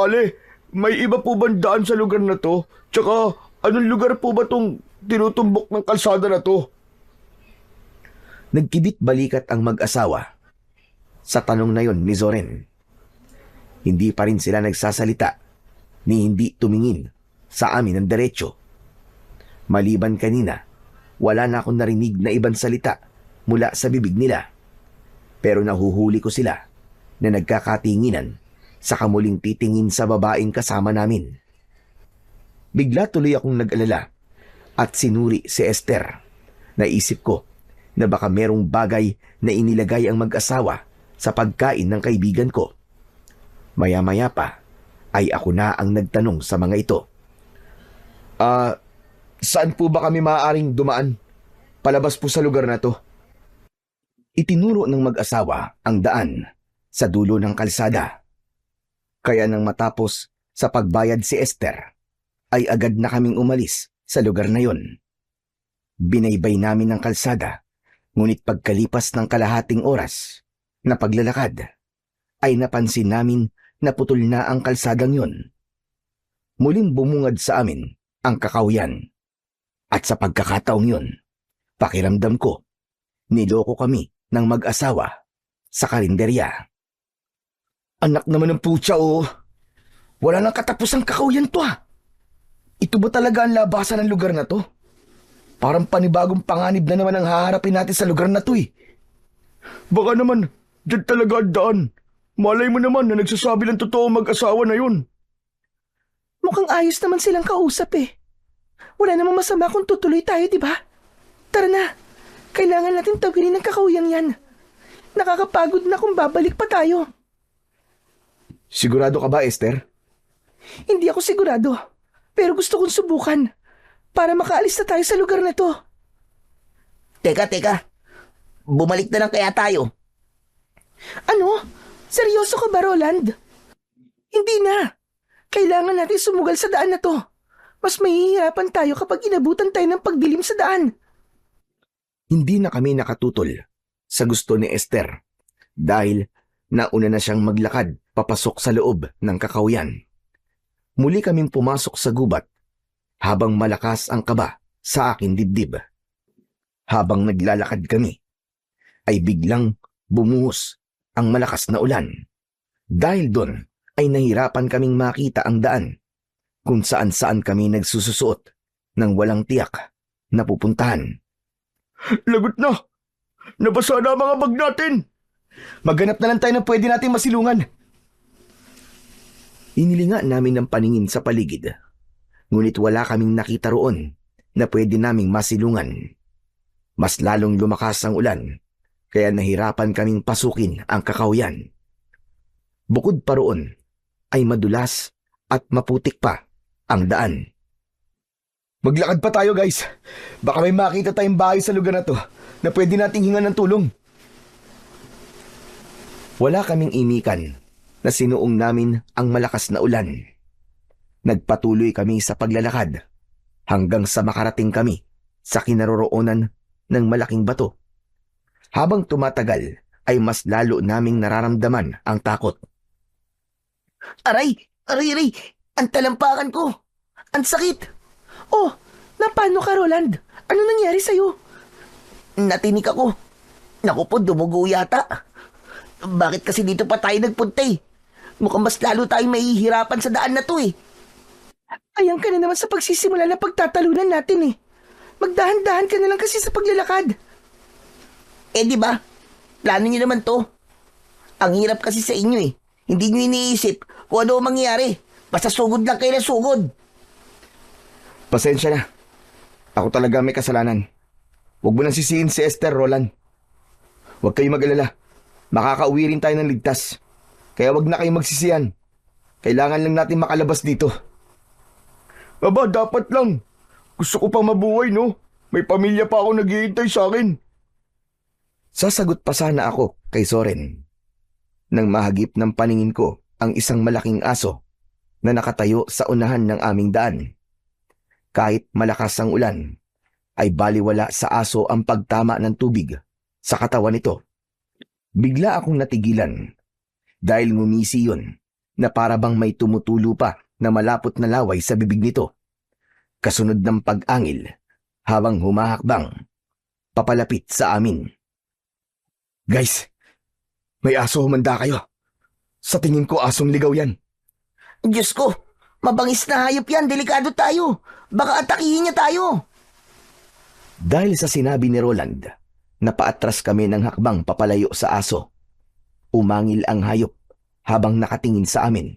Ale, may iba po bang daan sa lugar na to? Tsaka, anong lugar po ba tong tinutumbok ng kalsada na to? Nagkibit balikat ang mag-asawa sa tanong na yon ni Zoren. Hindi pa rin sila nagsasalita ni hindi tumingin sa amin ng diretsyo. Maliban kanina, wala na akong narinig na ibang salita mula sa bibig nila. Pero nahuhuli ko sila na nagkakatinginan sa kamuling titingin sa babaeng kasama namin. Bigla tuloy akong nag-alala at sinuri si Esther. Naisip ko na baka merong bagay na inilagay ang mag-asawa sa pagkain ng kaibigan ko. Maya-maya pa ay ako na ang nagtanong sa mga ito. Saan po ba kami maaaring dumaan? Palabas po sa lugar na to. Itinuro ng mag-asawa ang daan sa dulo ng kalsada. Kaya nang matapos sa pagbayad si Esther, ay agad na kaming umalis sa lugar na yon. Binaybay namin ang kalsada, ngunit pagkalipas ng kalahating oras na paglalakad, ay napansin namin na putol na ang kalsadang yon. Muling bumungad sa amin ang kakawyan. At sa pagkakataong yon, pakiramdam ko, niloko kami ng mag-asawa sa karinderya. Anak naman ng putya, oh. Wala nang katapusang kakawyan to, ah. Ito ba talaga ang labasan ng lugar na to? Parang panibagong panganib na naman ang haharapin natin sa lugar na to, eh. Baka naman, dyan talaga ang daan. Malay mo naman na nagsasabi ng totoo mag-asawa na yun. Mukhang ayos naman silang kausap eh. Wala namang masama kung tutuloy tayo, di ba? Tara na. Kailangan natin tawilin ang kakawiyang yan. Nakakapagod na kung babalik pa tayo. Sigurado ka ba, Esther? Hindi ako sigurado. Pero gusto kong subukan. Para makaalis na tayo sa lugar na to. Teka. Bumalik na lang kaya tayo. Ano? Seryoso ka ba, Roland? Hindi na. Kailangan natin sumugal sa daan na to. Mas mahihirapan tayo kapag inabutan tayo ng pagdilim sa daan. Hindi na kami nakatutol sa gusto ni Esther dahil nauna na siyang maglakad papasok sa loob ng kakawyan. Muli kaming pumasok sa gubat habang malakas ang kaba sa aking dibdib. Habang naglalakad kami, ay biglang bumuhos ang malakas na ulan. Dahil doon ay nahirapan kaming makita ang daan kung saan-saan kami nagsususuot ng walang tiyak na pupuntahan. Lagot na! Nabasa na ang mga bag natin! Maghanap na lang tayo ng pwede nating masilungan. Inilinga namin ng paningin sa paligid, ngunit wala kaming nakita roon na pwede naming masilungan. Mas lalong lumakas ang ulan, kaya nahirapan kaming pasukin ang kakawyan. Bukod pa roon, ay madulas at maputik pa ang daan. Maglakad pa tayo, guys. Baka may makita tayong bahay sa lugar na to na pwede nating hingan ng tulong. Wala kaming imikan na sinuong namin ang malakas na ulan. Nagpatuloy kami sa paglalakad hanggang sa makarating kami sa kinaroroonan ng malaking bato. Habang tumatagal ay mas lalo naming nararamdaman ang takot. Aray! Ang talampakan ko! Ang sakit! Oh, napano ka, Roland? Ano nangyari sa'yo? Natinik ako. Naku po, dumugo yata. Bakit kasi dito pa tayo nagpunta eh? Mukhang mas lalo tayong mahihirapan sa daan na to eh. Ayan ka na naman sa pagsisimula na pagtatalunan natin eh. Magdahan-dahan ka na lang kasi sa paglalakad. Eh di ba? Plano niyo naman to. Ang hirap kasi sa inyo eh. Hindi niyo iniisip kung ano ang mangyayari. Basta sugod lang kayo na sugod. Pasensya na. Ako talaga may kasalanan. Huwag mo nang sisihin si Esther, Roland. Huwag kayong mag-alala. Makakauwi rin tayo ng ligtas. Kaya wag na kayong magsisihan. Kailangan lang natin makalabas dito. Aba, dapat lang. Gusto ko pa mabuhay, no? May pamilya pa ako naghihintay sa akin. Sasagot pa sana ako kay Soren nang mahagip ng paningin ko ang isang malaking aso na nakatayo sa unahan ng aming daan. Kahit malakas ang ulan, ay baliwala sa aso ang pagtama ng tubig sa katawan nito. Bigla akong natigilan dahil ngumisi yun na para bang may tumutulo pa na malapot na laway sa bibig nito. Kasunod ng pag-angil habang humahakbang papalapit sa amin. Guys, may aso, humanda kayo. Sa tingin ko asong ligaw yan. Diyos ko, mabangis na hayop yan. Delikado tayo. Baka atakihin niya tayo. Dahil sa sinabi ni Roland, napaatras kami ng hakbang papalayo sa aso. Umangil ang hayop habang nakatingin sa amin.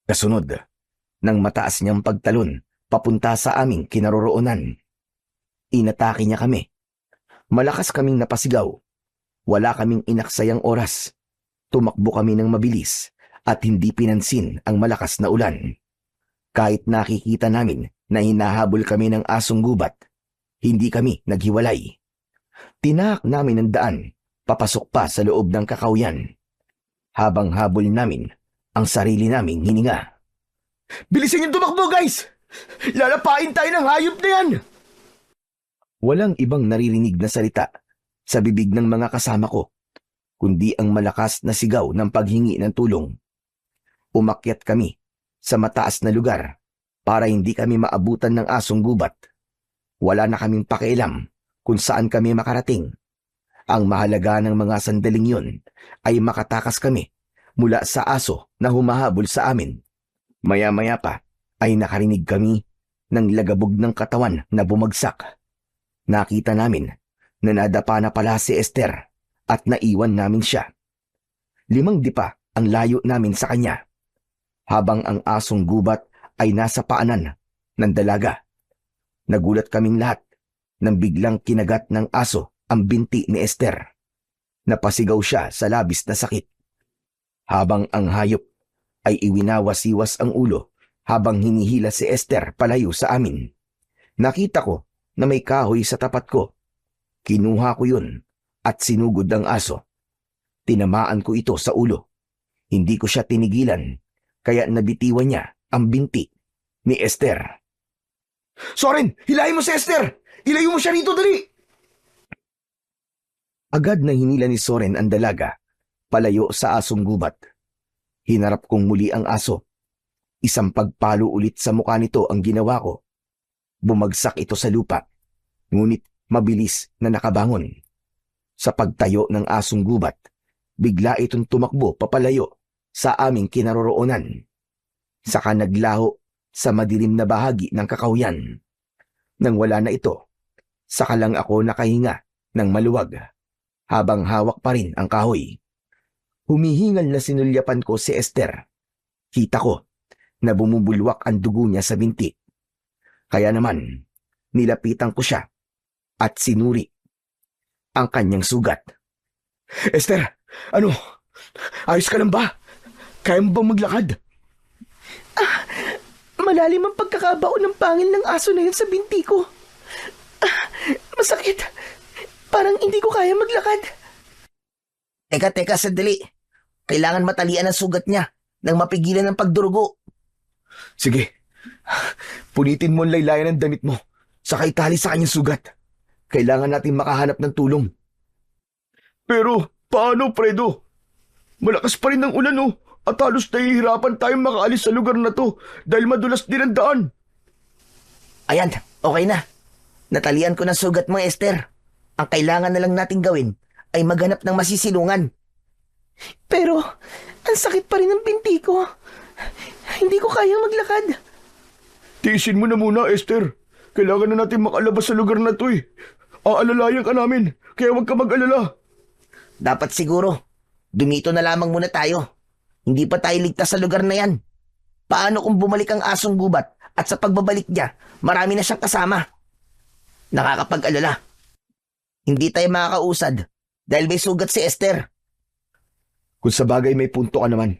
Kasunod, nang mataas niyang pagtalon papunta sa aming kinaroroonan. Inatake niya kami. Malakas kaming napasigaw. Wala kaming inaksayang oras. Tumakbo kami ng mabilis at hindi pinansin ang malakas na ulan. Kahit nakikita namin na hinahabol kami ng asong gubat, hindi kami naghiwalay. Tinahak namin ang daan, papasok pa sa loob ng kakawyan. habang habol namin ang sarili naming hininga. Bilisan yung tumakbo, guys! Lalapain tayo ng hayop na yan! Walang ibang naririnig na salita sa bibig ng mga kasama ko, kundi ang malakas na sigaw ng paghingi ng tulong. Umakyat kami sa mataas na lugar para hindi kami maabutan ng asong gubat. Wala na kaming pakialam kung saan kami makarating. Ang mahalaga ng mga sandaling yun ay makatakas kami mula sa aso na humahabol sa amin. Maya-maya pa ay nakarinig kami ng lagabog ng katawan na bumagsak. Nakita namin na nadapa na pala si Esther at naiwan namin siya. 5 dipa ang layo namin sa kanya, habang ang asong gubat ay nasa paanan ng dalaga. Nagulat kaming lahat nang biglang kinagat ng aso ang binti ni Esther. Napasigaw siya sa labis na sakit. Habang ang hayop ay iwinawas-iwas ang ulo habang hinihila si Esther palayo sa amin. Nakita ko na may kahoy sa tapat ko. Kinuha ko yun at sinugod ang aso. Tinamaan ko ito sa ulo. Hindi ko siya tinigilan, kaya nabitiwan niya ang binti ni Esther. Soren, hilahin mo si Esther! Ilayo mo siya rito, dali! Agad na hinila ni Soren ang dalaga palayo sa asong gubat. Hinarap kong muli ang aso. Isang pagpalo ulit sa mukha nito ang ginawa ko. Bumagsak ito sa lupa, ngunit mabilis na nakabangon. Sa pagtayo ng asong gubat, bigla itong tumakbo papalayo sa aming kinaroroonan. Saka naglaho sa madilim na bahagi ng kakahuyan. Nang wala na ito, saka lang ako nakahinga ng maluwag, habang hawak pa rin ang kahoy. Humihingal na sinulyapan ko si Esther. Kita ko na bumubulwak ang dugo niya sa binti. Kaya naman, nilapitan ko siya at sinuri ang kanyang sugat. Esther, ano? Ayos ka lang ba? Kaya mo bang maglakad? Malalim ang pagkakabao ng pangil ng aso na yun sa binti ko. Masakit. Parang hindi ko kaya maglakad. Teka, sandali. Kailangan matalian ang sugat niya nang mapigilan ang pagdurugo. Sige, punitin mo ang laylayan ng damit mo, saka itali sa kanyang sugat. Kailangan natin makahanap ng tulong. Pero, paano, Fredo? Malakas pa rin ang ulan, oh, at halos nahihirapan tayong makaalis sa lugar na to dahil madulas din ang daan. Ayan, okay na. Natalian ko ng sugat mo, Esther. Ang kailangan na lang nating gawin ay maghanap ng masisilungan. Pero, ang sakit pa rin ng binti ko. Hindi ko kayang maglakad. Tiisin mo na muna, Esther. Kailangan na natin makalabas sa lugar na to eh. Aalalayan ka namin, kaya huwag ka mag-alala. Dapat siguro, dumito na lamang muna tayo. Hindi pa tayo ligtas sa lugar na yan. Paano kung bumalik ang asong gubat at sa pagbabalik niya, marami na siyang kasama? Nakakapag-alala. Hindi tayo makakausad dahil may sugat si Esther. Kung sa bagay may punto ka naman,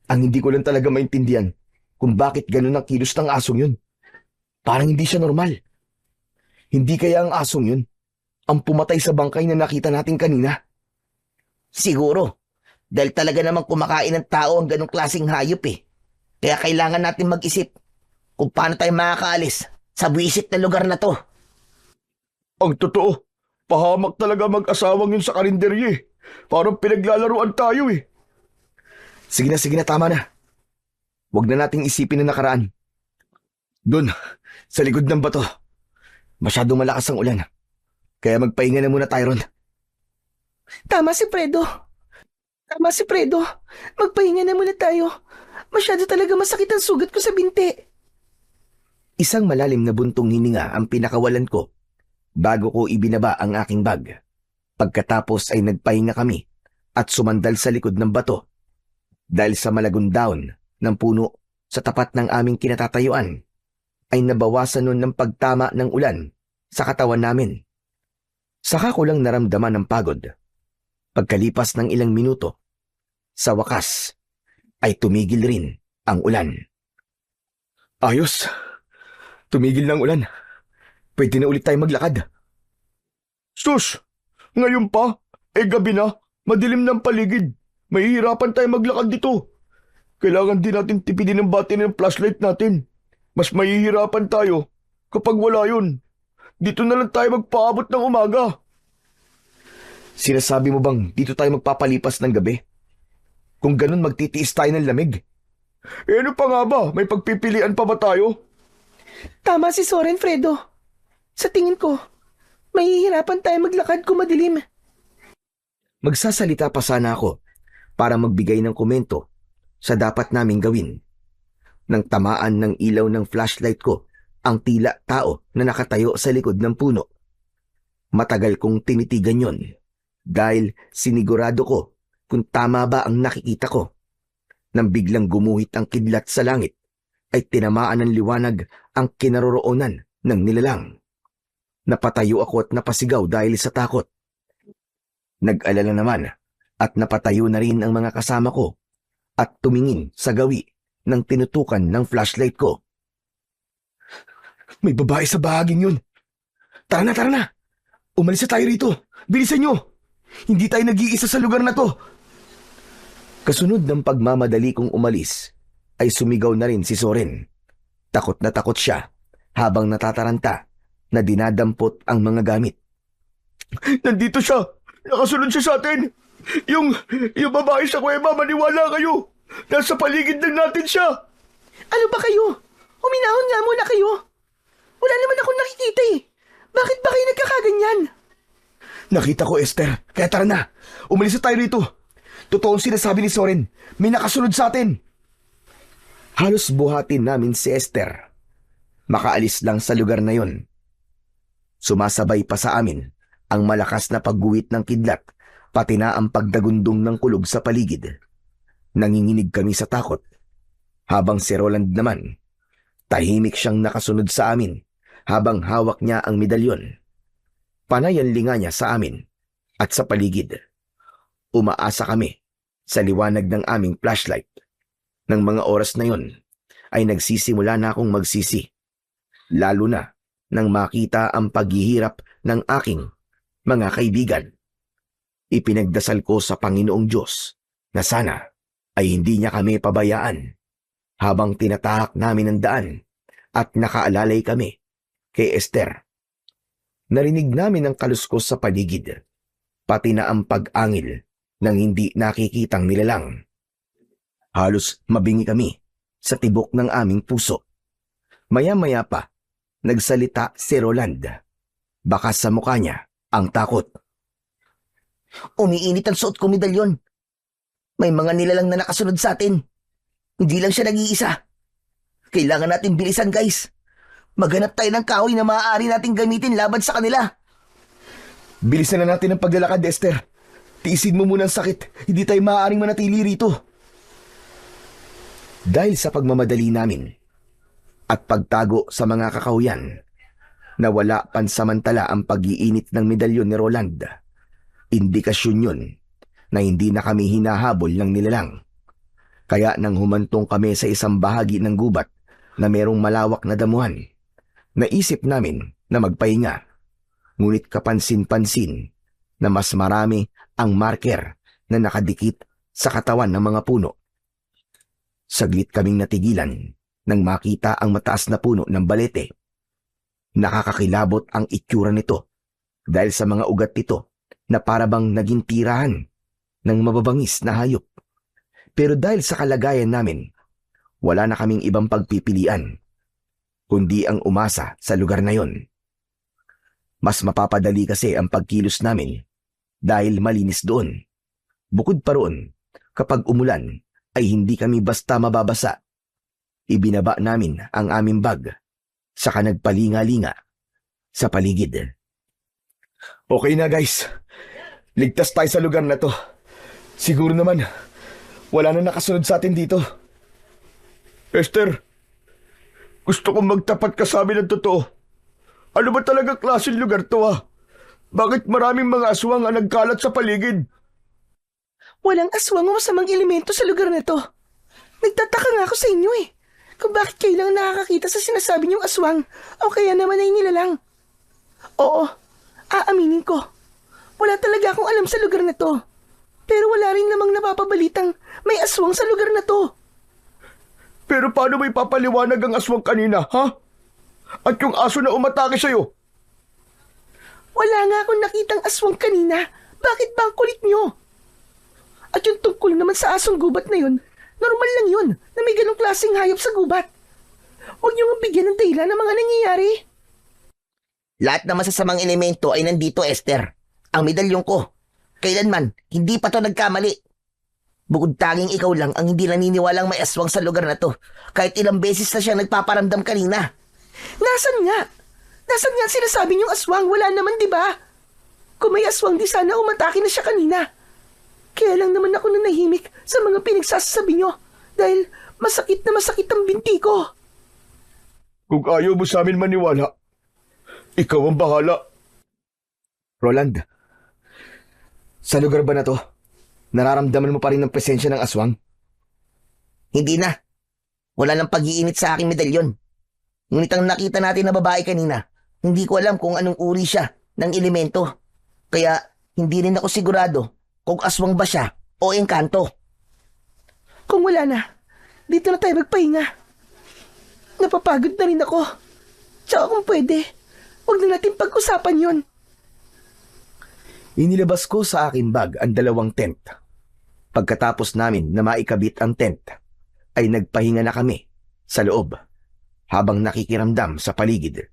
ang hindi ko lang talaga maintindihan kung bakit ganun ang kilos ng asong yun. Parang hindi siya normal. Hindi kaya ang asong yun ang pumatay sa bangkay na nakita natin kanina? Siguro, dahil talaga namang kumakain ng tao ang ganong klaseng hayop eh. Kaya kailangan natin mag-isip kung paano tayo makakaalis sa buwisit na lugar na to. Ang totoo, pahamak talaga mag-asawang yun sa karinderye eh. Parang pinaglalaruan tayo eh. Sige na, tama na. Huwag na nating isipin na nakaraan. Doon, sa likod ng bato. Masyadong malakas ang ulan. Kaya magpahinga na muna tayo ron. Tama si Fredo. Magpahinga na muna tayo. Masyado talaga masakit ang sugat ko sa binti. Isang malalim na buntong hininga ang pinakawalan ko bago ko ibinaba ang aking bag. Pagkatapos ay nagpahinga kami at sumandal sa likod ng bato. Dahil sa malagundahon ng puno sa tapat ng aming kinatatayuan, ay nabawasan nun ng pagtama ng ulan sa katawan namin. Saka ko lang naramdaman ng pagod. Pagkalipas ng ilang minuto, sa wakas ay tumigil rin ang ulan. Ayos. Tumigil ng ulan. Pwede na ulit tayo maglakad. Sus! Ngayon pa? Gabi na. Madilim ng paligid. Mahihirapan tayo maglakad dito. Kailangan din natin tipidin ang battery ng flashlight natin. Mas mahihirapan tayo kapag wala yun. Dito na lang tayo magpaabot ng umaga. Sinasabi mo bang dito tayo magpapalipas ng gabi? Kung ganun magtitiis tayo ng lamig. Eh ano pa nga ba? May pagpipilian pa ba tayo? Tama si Soren, Fredo. Sa tingin ko, mahihirapan tayo maglakad kung madilim. Magsasalita pa sana ako para magbigay ng komento sa dapat naming gawin. Nang tamaan ng ilaw ng flashlight ko ang tila tao na nakatayo sa likod ng puno. Matagal kong tinitigan yon dahil sinigurado ko kung tama ba ang nakikita ko. Nang biglang gumuhit ang kidlat sa langit, ay tinamaan ng liwanag ang kinaroroonan ng nilalang. Napatayo ako at napasigaw dahil sa takot. Nag-alala naman at napatayo na rin ang mga kasama ko at tumingin sa gawi ng tinutukan ng flashlight ko. May babae sa bahaging yun. Tara na. Umalis na tayo rito. Bilisan nyo. Hindi tayo nag-iisa sa lugar na to. Kasunod ng pagmamadali kong umalis, ay sumigaw na rin si Soren. Takot na takot siya habang natataranta na dinadampot ang mga gamit. Nandito siya. Nakasunod siya sa atin. Yung babae sa kuweba, maniwala kayo. Nasa paligid lang natin siya. Ano ba kayo? Huminahon nga muna kayo. Wala naman akong nakikita eh. Bakit ba kayo nagkakaganyan? Nakita ko, Esther. Kaya tara na. Umalis na tayo rito. Totoong sinasabi ni Soren. May nakasunod sa atin. Halos buhatin namin si Esther. Makaalis lang sa lugar na yon. Sumasabay pa sa amin ang malakas na pagguhit ng kidlat, pati na ang pagdagundong ng kulog sa paligid. Nanginginig kami sa takot. Habang si Roland naman, tahimik siyang nakasunod sa amin habang hawak niya ang medalyon. Panay ang linga niya sa amin at sa paligid. Umaasa kami sa liwanag ng aming flashlight. Nang mga oras na yon, ay nagsisimula na akong magsisi. Lalo na nang makita ang paghihirap ng aking mga kaibigan. Ipinagdasal ko sa Panginoong Diyos na sana ay hindi niya kami pabayaan habang tinatahak namin ang daan at nakaalalay kami kay Esther. Narinig namin ang kaluskos sa paligid, pati na ang pag-angil ng hindi nakikitang nilalang. Halos mabingi kami sa tibok ng aming puso. Maya-maya pa, nagsalita si Roland. Baka sa mukha niya ang takot. Umiinit ang suot ko medalyon. May mga nilalang na nakasunod sa atin. Hindi lang siya nag-iisa. Kailangan natin bilisan, guys. Maghanap tayo ng kahoy na maaari nating gamitin laban sa kanila. Bilisan na natin ang paglalakad, Esther. Tiisin mo muna ang sakit. Hindi tayo maaaring manatili rito. Dahil sa pagmamadali namin at pagtago sa mga kakahuyan, nawala pansamantala ang pag-iinit ng medalyon ni Roland. Indikasyon yun na hindi na kami hinahabol ng nilalang. Kaya nang humantong kami sa isang bahagi ng gubat na merong malawak na damuhan, naisip namin na magpahinga. Ngunit kapansin-pansin na mas marami ang marker na nakadikit sa katawan ng mga puno. Saglit kaming natigilan nang makita ang mataas na puno ng balete. Nakakakilabot ang itsura nito dahil sa mga ugat nito na parabang naging tirahan ng mababangis na hayop. Pero dahil sa kalagayan namin, wala na kaming ibang pagpipilian, kundi ang umasa sa lugar na yon. Mas mapapadali kasi ang pagkilos namin dahil malinis doon. Bukod pa roon, kapag umulan, ay hindi kami basta mababasa. Ibinaba namin ang aming bag, saka nagpalinga-linga sa paligid. Okay na, guys. Ligtas tayo sa lugar na to. Siguro naman, wala na nakasunod sa atin dito. Esther, gusto kong magtapat ka sa amin ng totoo. Ano ba talaga klaseng lugar to, ha? Bakit maraming mga aswang ang nagkalat sa paligid? Walang aswang o masamang elemento sa lugar na to. Nagtataka nga ako sa inyo eh. Kung bakit kayo lang nakakakita sa sinasabi niyong aswang o kaya naman ay nilalang. Oo, aaminin ko. Wala talaga akong alam sa lugar na to. Pero wala rin namang napapabalitang may aswang sa lugar na to. Pero paano mo ipapaliwanag ang aswang kanina, ha? At yung aso na umatake sa'yo? Wala nga akong nakitang aswang kanina. Bakit ba ang kulit nyo? At yung tungkol naman sa asong gubat na yun, normal lang yun na may ganong klaseng hayop sa gubat. Huwag nyo nga bigyan ng dahilan ng mga nangyayari. Lahat ng masasamang elemento ay nandito, Esther. Ang medalyon ko. Kailanman, hindi pa to nagkamali. Bukod tanging ikaw lang ang hindi naniniwalang may aswang sa lugar na to. Kahit ilang beses na siya nagpaparamdam kanina. Nasaan nga? Nasaan nga sinasabi niyong aswang? Wala naman, di ba? Kung may aswang, di sana umatake na siya kanina. Kaya lang naman ako nanahimik sa mga pinagsasabi niyo dahil masakit na masakit ang binti ko. Kung ayaw mo sa amin maniwala, ikaw ang bahala. Roland, sa lugar ba na to, nararamdaman mo pa rin ang presensya ng aswang? Hindi na. Wala nang pag-iinit sa aking medalyon. Ngunit ang nakita natin na babae kanina, hindi ko alam kung anong uri siya ng elemento. Kaya hindi rin ako sigurado kung aswang ba siya o engkanto. Kung wala na, dito na tayo magpahinga. Napapagod na rin ako. Tsaka kung pwede, huwag na natin pag-usapan yon. Inilabas ko sa aking bag ang 2 tent. Pagkatapos namin na maikabit ang tent, ay nagpahinga na kami sa loob habang nakikiramdam sa paligid.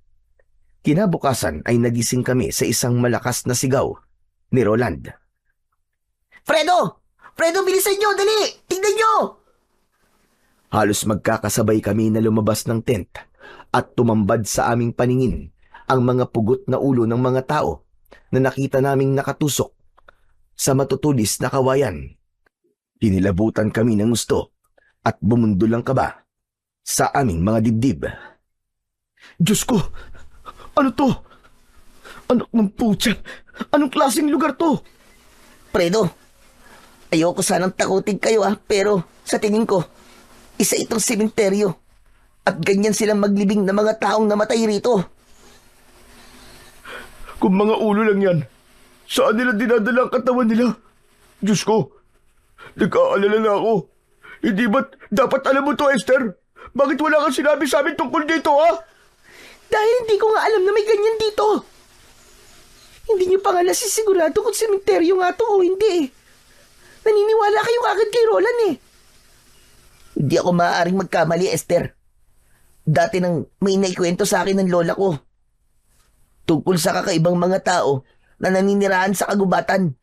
Kinabukasan ay nagising kami sa isang malakas na sigaw ni Roland. Fredo! Fredo, bilisan nyo! Dali! Tingnan nyo! Halos magkakasabay kami na lumabas ng tent at tumambad sa aming paningin ang mga pugot na ulo ng mga tao na nakita naming nakatusok sa matutulis na kawayan. Hinilabutan kami ng gusto at bumundol ang kaba sa aming mga dibdib. Diyos ko! Ano to? Anak ng putya! Anong klaseng lugar to? Fredo, ayoko sanang takutin kayo pero sa tingin ko, isa itong sementeryo. At ganyan silang maglibing ng mga taong namatay rito. Kung mga ulo lang yan, saan nila dinadala ang katawan nila? Diyos ko! Nag-aalala na ako. Hindi ba't dapat alam mo to, Esther? Bakit wala kang sinabi sa amin tungkol dito, ha? Dahil hindi ko nga alam na may ganyan dito. Hindi niyo pa nga nasisigurado kung sementeryo nga to o hindi. Naniniwala kayo agad kay Roland eh. Hindi ako maaaring magkamali, Esther. Dati nang may naikwento sa akin ng lola ko. Tungkol sa kakaibang mga tao na naninirahan sa kagubatan.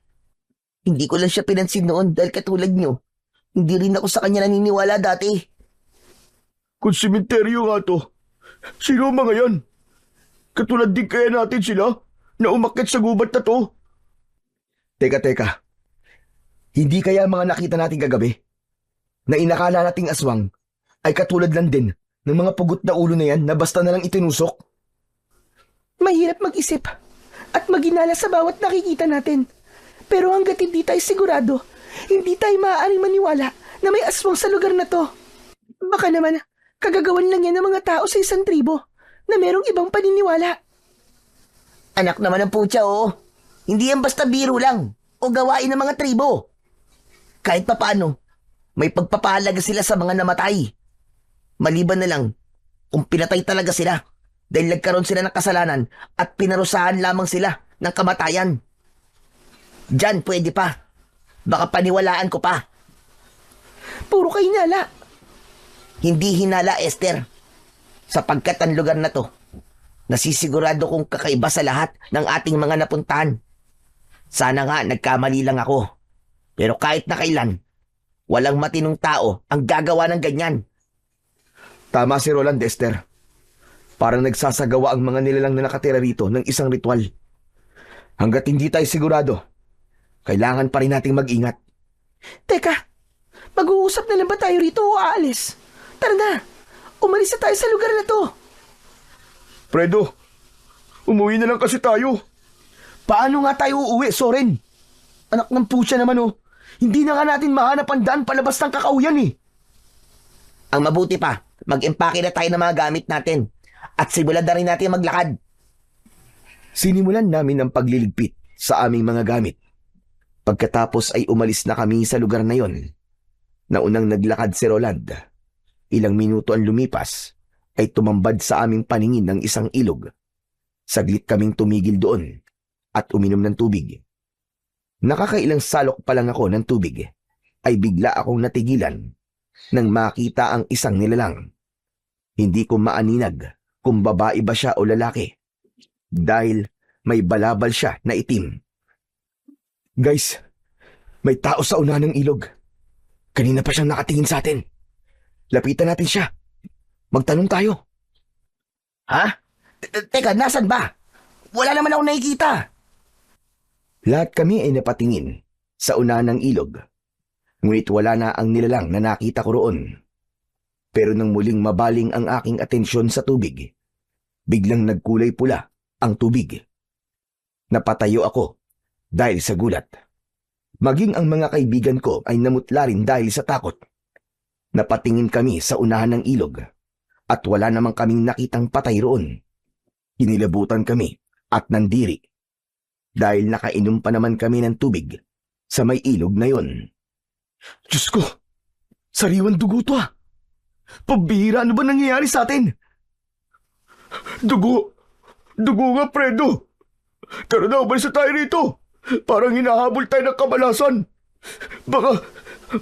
Hindi ko lang siya pinansin noon dahil katulad niyo. Hindi rin ako sa kanya naniniwala dati. Kung sementeryo nga to, sino ang mga yan? Katulad din kaya natin sila na umakyat sa gubat na to? Teka. Hindi kaya mga nakita natin kagabi na inakala nating aswang ay katulad lang din ng mga pugot na ulo na yan na basta na lang itinusok? Mahirap mag-isip at maginala sa bawat nakikita natin. Pero hanggat hindi tayo sigurado, hindi tayo maaaring maniwala na may aswang sa lugar na to. Baka naman, kagagawan lang yan ng mga tao sa isang tribo na merong ibang paniniwala. Anak naman ng putya, oo. Hindi yan basta biro lang o gawain ng mga tribo. Kahit papaano, may pagpapahalaga sila sa mga namatay. Maliban na lang kung pinatay talaga sila dahil nagkaroon sila ng kasalanan at pinarusahan lamang sila ng kamatayan. Diyan pwede pa. Baka paniwalaan ko pa. Puro kayo hinala. Hindi hinala, Esther. Sapagkat ang lugar na to, nasisigurado kong kakaiba sa lahat ng ating mga napuntahan. Sana nga nagkamali lang ako. Pero kahit na kailan, walang matinong tao ang gagawa ng ganyan. Tama si Roland, Esther. Parang nagsasagawa ang mga nilalang na nakatira rito ng isang ritual. Hanggat hindi tayo sigurado, kailangan pa rin nating mag-ingat. Teka, mag-uusap na lang ba tayo rito o aalis? Tara na, umalis na tayo sa lugar na to. Fredo, umuwi na lang kasi tayo. Paano nga tayo uuwi, Soren? Anak ng putya naman oh. Hindi na nga natin mahanap ang daan palabas ng kakauyan eh. Ang mabuti pa, mag-empake na tayo ng mga gamit natin at simulan na rin natin maglakad. Sinimulan namin ang pagliligpit sa aming mga gamit. Pagkatapos ay umalis na kami sa lugar na yon. Naunang naglakad si Roland. Ilang minuto ang lumipas ay tumambad sa aming paningin ng isang ilog. Saglit kaming tumigil doon at uminom ng tubig. Nakakailang salok pa lang ako ng tubig ay bigla akong natigilan nang makita ang isang nilalang. Hindi ko maaninag kung babae ba siya o lalaki dahil may balabal siya na itim. Guys, may tao sa una ng ilog. Kanina pa siyang nakatingin sa atin. Lapitan natin siya. Magtanong tayo. Ha? Teka, nasan ba? Wala naman ako nakikita. Lahat kami ay napatingin sa una ng ilog. Ngunit wala na ang nilalang na nakita ko roon. Pero nang muling mabaling ang aking atensyon sa tubig, biglang nagkulay pula ang tubig. Napatayo ako dahil sa gulat. Maging ang mga kaibigan ko ay namutla rin dahil sa takot. Napatingin kami sa unahan ng ilog at wala namang kaming nakitang patay roon. Kinilabutan kami at nandiri dahil nakainom pa naman kami ng tubig sa may ilog na yon. Diyos ko! Sariwan dugo to ah! Pabihira, ano ba nangyayari sa atin? Dugo! Dugo nga, Fredo! Tara na, umalis na tayo rito! Parang hinahabol tayo ng kamalasan! Baka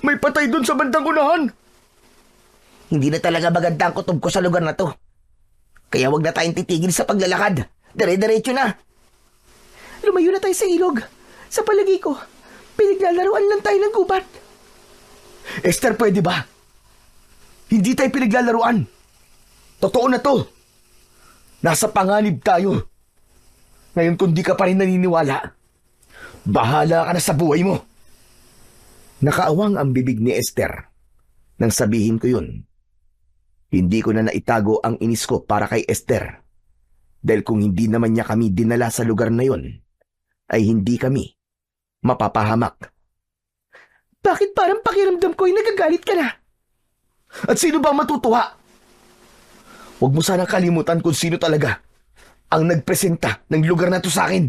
may patay doon sa bandang unahan! Hindi na talaga maganda ang kutob ko sa lugar na to. Kaya wag na tayong titigil sa paglalakad. Dire-diretso na. Lumayo na tayo sa ilog. Sa palagi ko, pinaglalaruan lang tayo ng gubat. Esther, pwede ba? Hindi tayo pinaglalaruan. Totoo na to. Nasa panganib tayo. Ngayon kung di ka pa rin naniniwala, bahala ka na sa buhay mo. Nakaawang ang bibig ni Esther nang sabihin ko yun. Hindi ko na naitago ang inis ko para kay Esther. Dahil kung hindi naman niya kami dinala sa lugar na yun, ay hindi kami mapapahamak. Bakit parang pakiramdam ko ay nagagalit ka na? At sino ba matutuwa? Huwag mo sanang kalimutan kung sino talaga ang nagpresenta ng lugar na to sa akin.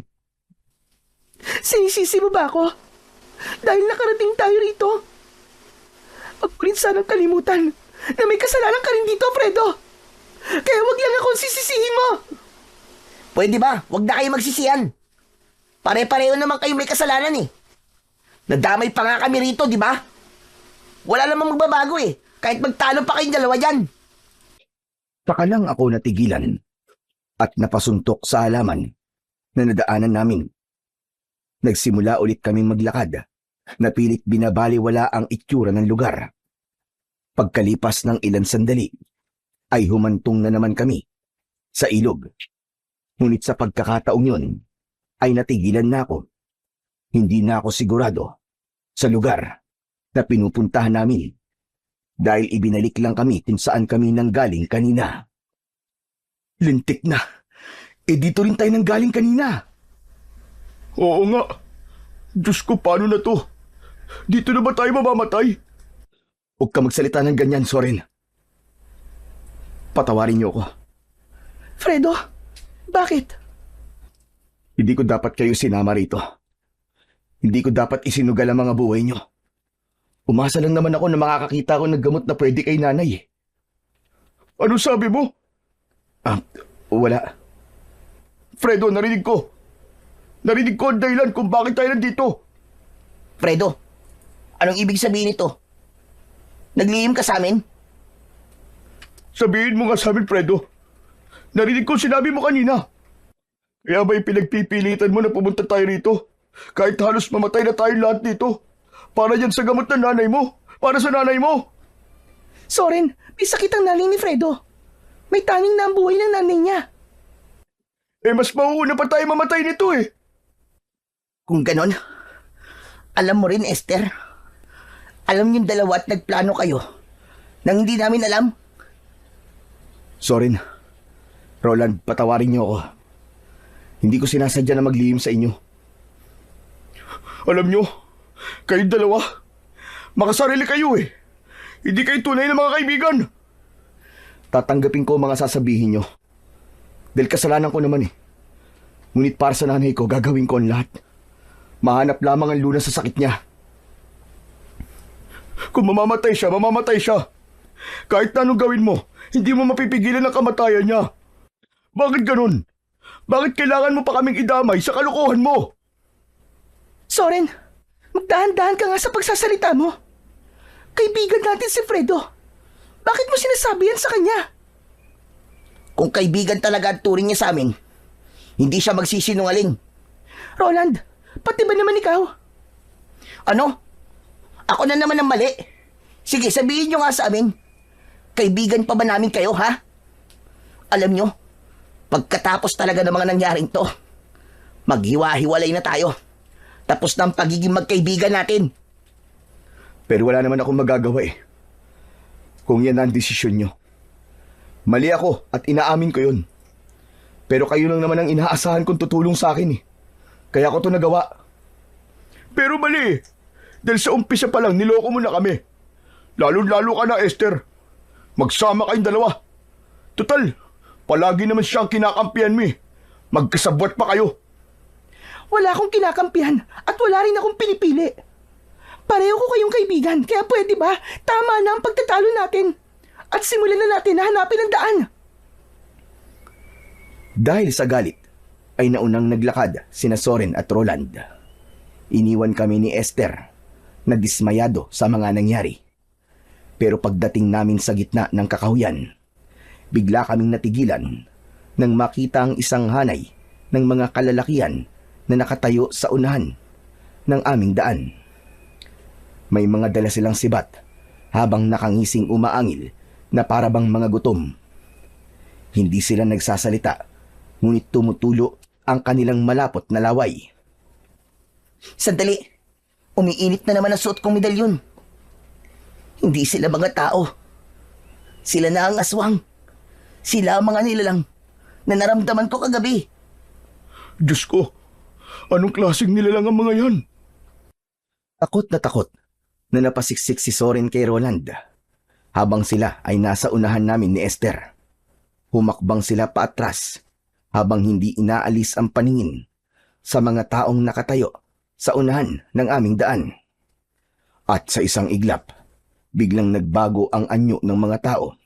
Sinisisi mo ba ako? Dahil nakarating tayo rito? Huwag mo rin sanang kalimutan na may kasalanan ka rin dito, Fredo. Kaya wag lang akong sisisihin mo. Pwede ba? Wag na kayo magsisiyan. Pare-pareho naman kayo may kasalanan eh. Nadamay pa nga kami rito, di ba? Wala namang magbabago eh. Kahit magtalo pa kayong dalawa dyan. Saka lang ako natigilan at napasuntok sa halaman na nadaanan namin. Nagsimula ulit kaming maglakad na pilit binabaliwala ang itsura ng lugar. Pagkalipas ng ilang sandali, ay humantong na naman kami sa ilog. Ngunit sa pagkakataong yun, ay natigilan na ako. Hindi na ako sigurado sa lugar na pinupuntahan namin dahil ibinalik lang kami kung saan kami nanggaling kanina. Lintik na! Dito rin tayo nanggaling kanina! Oo nga. Diyos ko, paano na to? Dito na ba tayo mamamatay? Huwag ka magsalita ng ganyan, Soren. Patawarin niyo ako. Fredo, bakit? Hindi ko dapat kayo sinama rito. Hindi ko dapat isinugal ang mga buhay niyo. Umasa lang naman ako na makakakita ko ng gamot na pwede kay nanay. Ano sabi mo? Wala. Fredo, narinig ko. Narinig ko ang dahilan kung bakit tayo nandito. Fredo, anong ibig sabihin nito? Naglihim ka sa amin? Sabihin mo nga sa amin, Fredo. Narinig ko sinabi mo kanina. Kaya ba pinagpipilitan mo na pumunta tayo rito? Kahit halos mamatay na tayo lahat dito. Para yan sa gamot ng nanay mo. Para sa nanay mo. Soren, may sakit ang nanay ni Fredo. May tanging na ang buhay ng nanay niya. Mas mauuna pa tayo mamatay nito eh. Kung ganon, alam mo rin, Esther. Alam niyong dalawa at nagplano kayo nang hindi namin alam. Soren, Roland, patawarin niyo ako. Hindi ko sinasadya na maglihim sa inyo. Alam nyo, kayong dalawa, makasarili kayo eh. Hindi kayo tunay na mga kaibigan. Tatanggapin ko ang mga sasabihin niyo. Dahil kasalanan ko naman eh. Ngunit para sa nanay ko, gagawin ko ang lahat. Mahanap lamang ang lunas sa sakit niya. Kung mamamatay siya, mamamatay siya. Kahit na anong gawin mo, hindi mo mapipigilan ang kamatayan niya. Bakit ganun? Bakit kailangan mo pa kaming idamay sa kalokohan mo? Soren, magdahan-dahan ka nga sa pagsasalita mo. Kaibigan natin si Fredo. Bakit mo sinasabi yan sa kanya? Kung kaibigan talaga ang turing niya sa amin, hindi siya magsisinungaling. Roland, pati ba naman ikaw? Ano? Ako na naman ang mali. Sige, sabihin niyo nga sa amin. Kaibigan pa ba namin kayo, ha? Alam niyo, pagkatapos talaga ng mga nangyaring to, maghiwa-hiwalay na tayo. Tapos na ang pagiging magkaibigan natin. Pero wala naman akong magagawa eh. Kung yan ang desisyon nyo. Mali ako at inaamin ko yun. Pero kayo lang naman ang inaasahan kong tutulong sa akin eh. Kaya ko to nagawa. Pero mali eh. Dahil sa umpisa pa lang niloko mo na kami. Lalo-lalo ka na, Esther. Magsama kayong dalawa. Total, palagi naman siyang kinakampihan mo eh. Magkasabwat pa kayo. Wala akong kinakampihan at wala rin akong pinipili. Pareho ko kayong kaibigan, kaya pwede ba? Tama na ang pagtatalo natin. At simulan na natin na hanapin ang daan. Dahil sa galit, ay naunang naglakad sina Soren at Roland. Iniwan kami ni Esther na dismayado sa mga nangyari. Pero pagdating namin sa gitna ng kakahuyan, bigla kaming natigilan nang makita ang isang hanay ng mga kalalakihan na nakatayo sa unahan ng aming daan. May mga dala silang sibat habang nakangising umaangil na parabang mga gutom. Hindi sila nagsasalita, ngunit tumutulo ang kanilang malapot na laway. Sandali, umiinit na naman ang suot kong medalyon. Hindi sila mga tao. Sila na ang aswang. Sila ang mga nilalang na naramdaman ko kagabi. Diyos ko, anong klaseng nilalang ang mga yan? Takot na napasiksik si Soren kay Roland. Habang sila ay nasa unahan namin ni Esther. Humakbang sila paatras habang hindi inaalis ang paningin sa mga taong nakatayo sa unahan ng aming daan. At sa isang iglap, biglang nagbago ang anyo ng mga tao.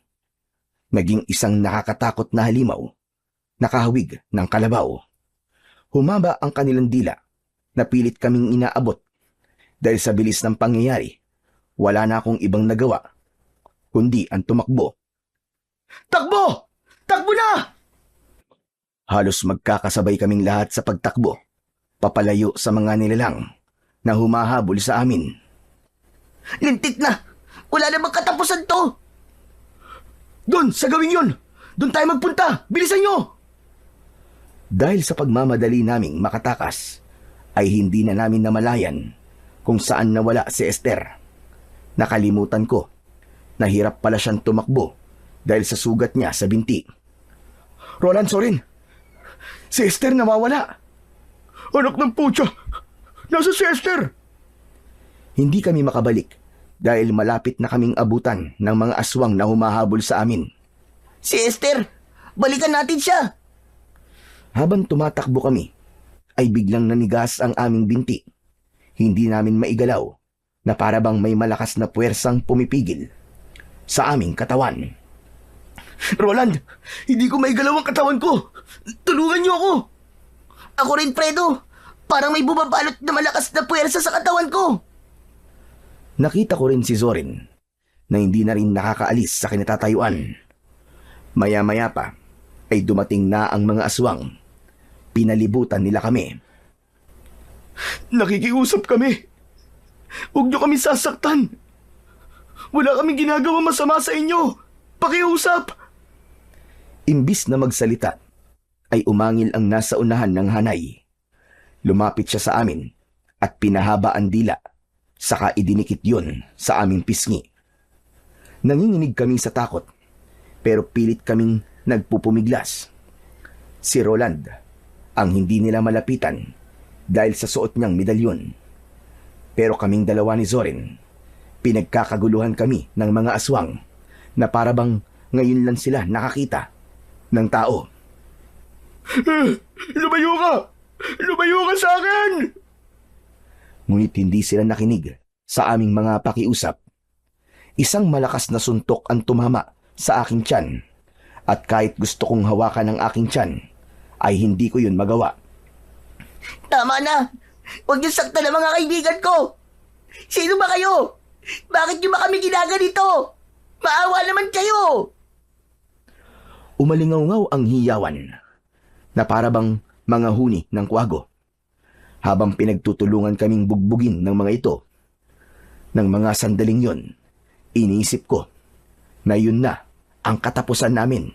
Naging isang nakakatakot na halimaw, nakahawig ng kalabaw. Humaba ang kanilang dila, napilit kaming inaabot. Dahil sa bilis ng pangyayari, wala na akong ibang nagawa, kundi ang tumakbo. Takbo! Takbo na! Halos magkakasabay kaming lahat sa pagtakbo, papalayo sa mga nilalang na humahabol sa amin. Lintik na! Wala namang katapusan to! Doon, sa gawing yun! Doon tayo magpunta! Bilisan nyo! Dahil sa pagmamadali naming makatakas, ay hindi na namin namalayan kung saan nawala si Esther. Nakalimutan ko, nahirap pala siyang tumakbo dahil sa sugat niya sa binti. Roland, Soren! Si Esther nawawala! Anak ng putya! Nasa si Esther? Hindi kami makabalik dahil malapit na kaming abutan ng mga aswang na humahabol sa amin. Si Esther! Balikan natin siya! Habang tumatakbo kami, ay biglang nanigas ang aming binti. Hindi namin maigalaw na parabang may malakas na puwersang pumipigil sa aming katawan. Roland! Hindi ko maigalaw ang katawan ko! Tulungan niyo ako! Ako rin, Fredo! Parang may bumabalot na malakas na puwersa sa katawan ko! Nakita ko rin si Zorin na hindi na rin nakakaalis sa kinatatayuan. Maya-maya pa ay dumating na ang mga aswang. Pinalibutan nila kami. Nakikiusap kami. Huwag niyo kami sasaktan. Wala kaming ginagawa masama sa inyo. Pakiusap. Imbis na magsalita, ay umangil ang nasa unahan ng hanay. Lumapit siya sa amin at pinahaba ang dila, saka idinikit yun sa aming pisngi. Nanginginig kami sa takot, pero pilit kaming nagpupumiglas. Si Roland ang hindi nila malapitan dahil sa suot niyang medalyon. Pero kaming dalawa ni Zorin, pinagkakaguluhan kami ng mga aswang na parabang ngayon lang sila nakakita ng tao. Lumayo ka! Lumayo ka sa akin! Ngunit hindi sila nakinig sa aming mga pakiusap. Isang malakas na suntok ang tumama sa aking tiyan, at kahit gusto kong hawakan ang aking tiyan, ay hindi ko yun magawa. Tama na! Huwag niyo saktan ang mga kaibigan ko! Sino ba kayo? Bakit niyo ba kami ginaganito? Maawa naman kayo! Umalingaw ang hiyawan na parabang mga huni ng kwago habang pinagtutulungan kaming bugbugin ng mga ito. Nang mga sandaling yon, iniisip ko na yun na ang katapusan namin.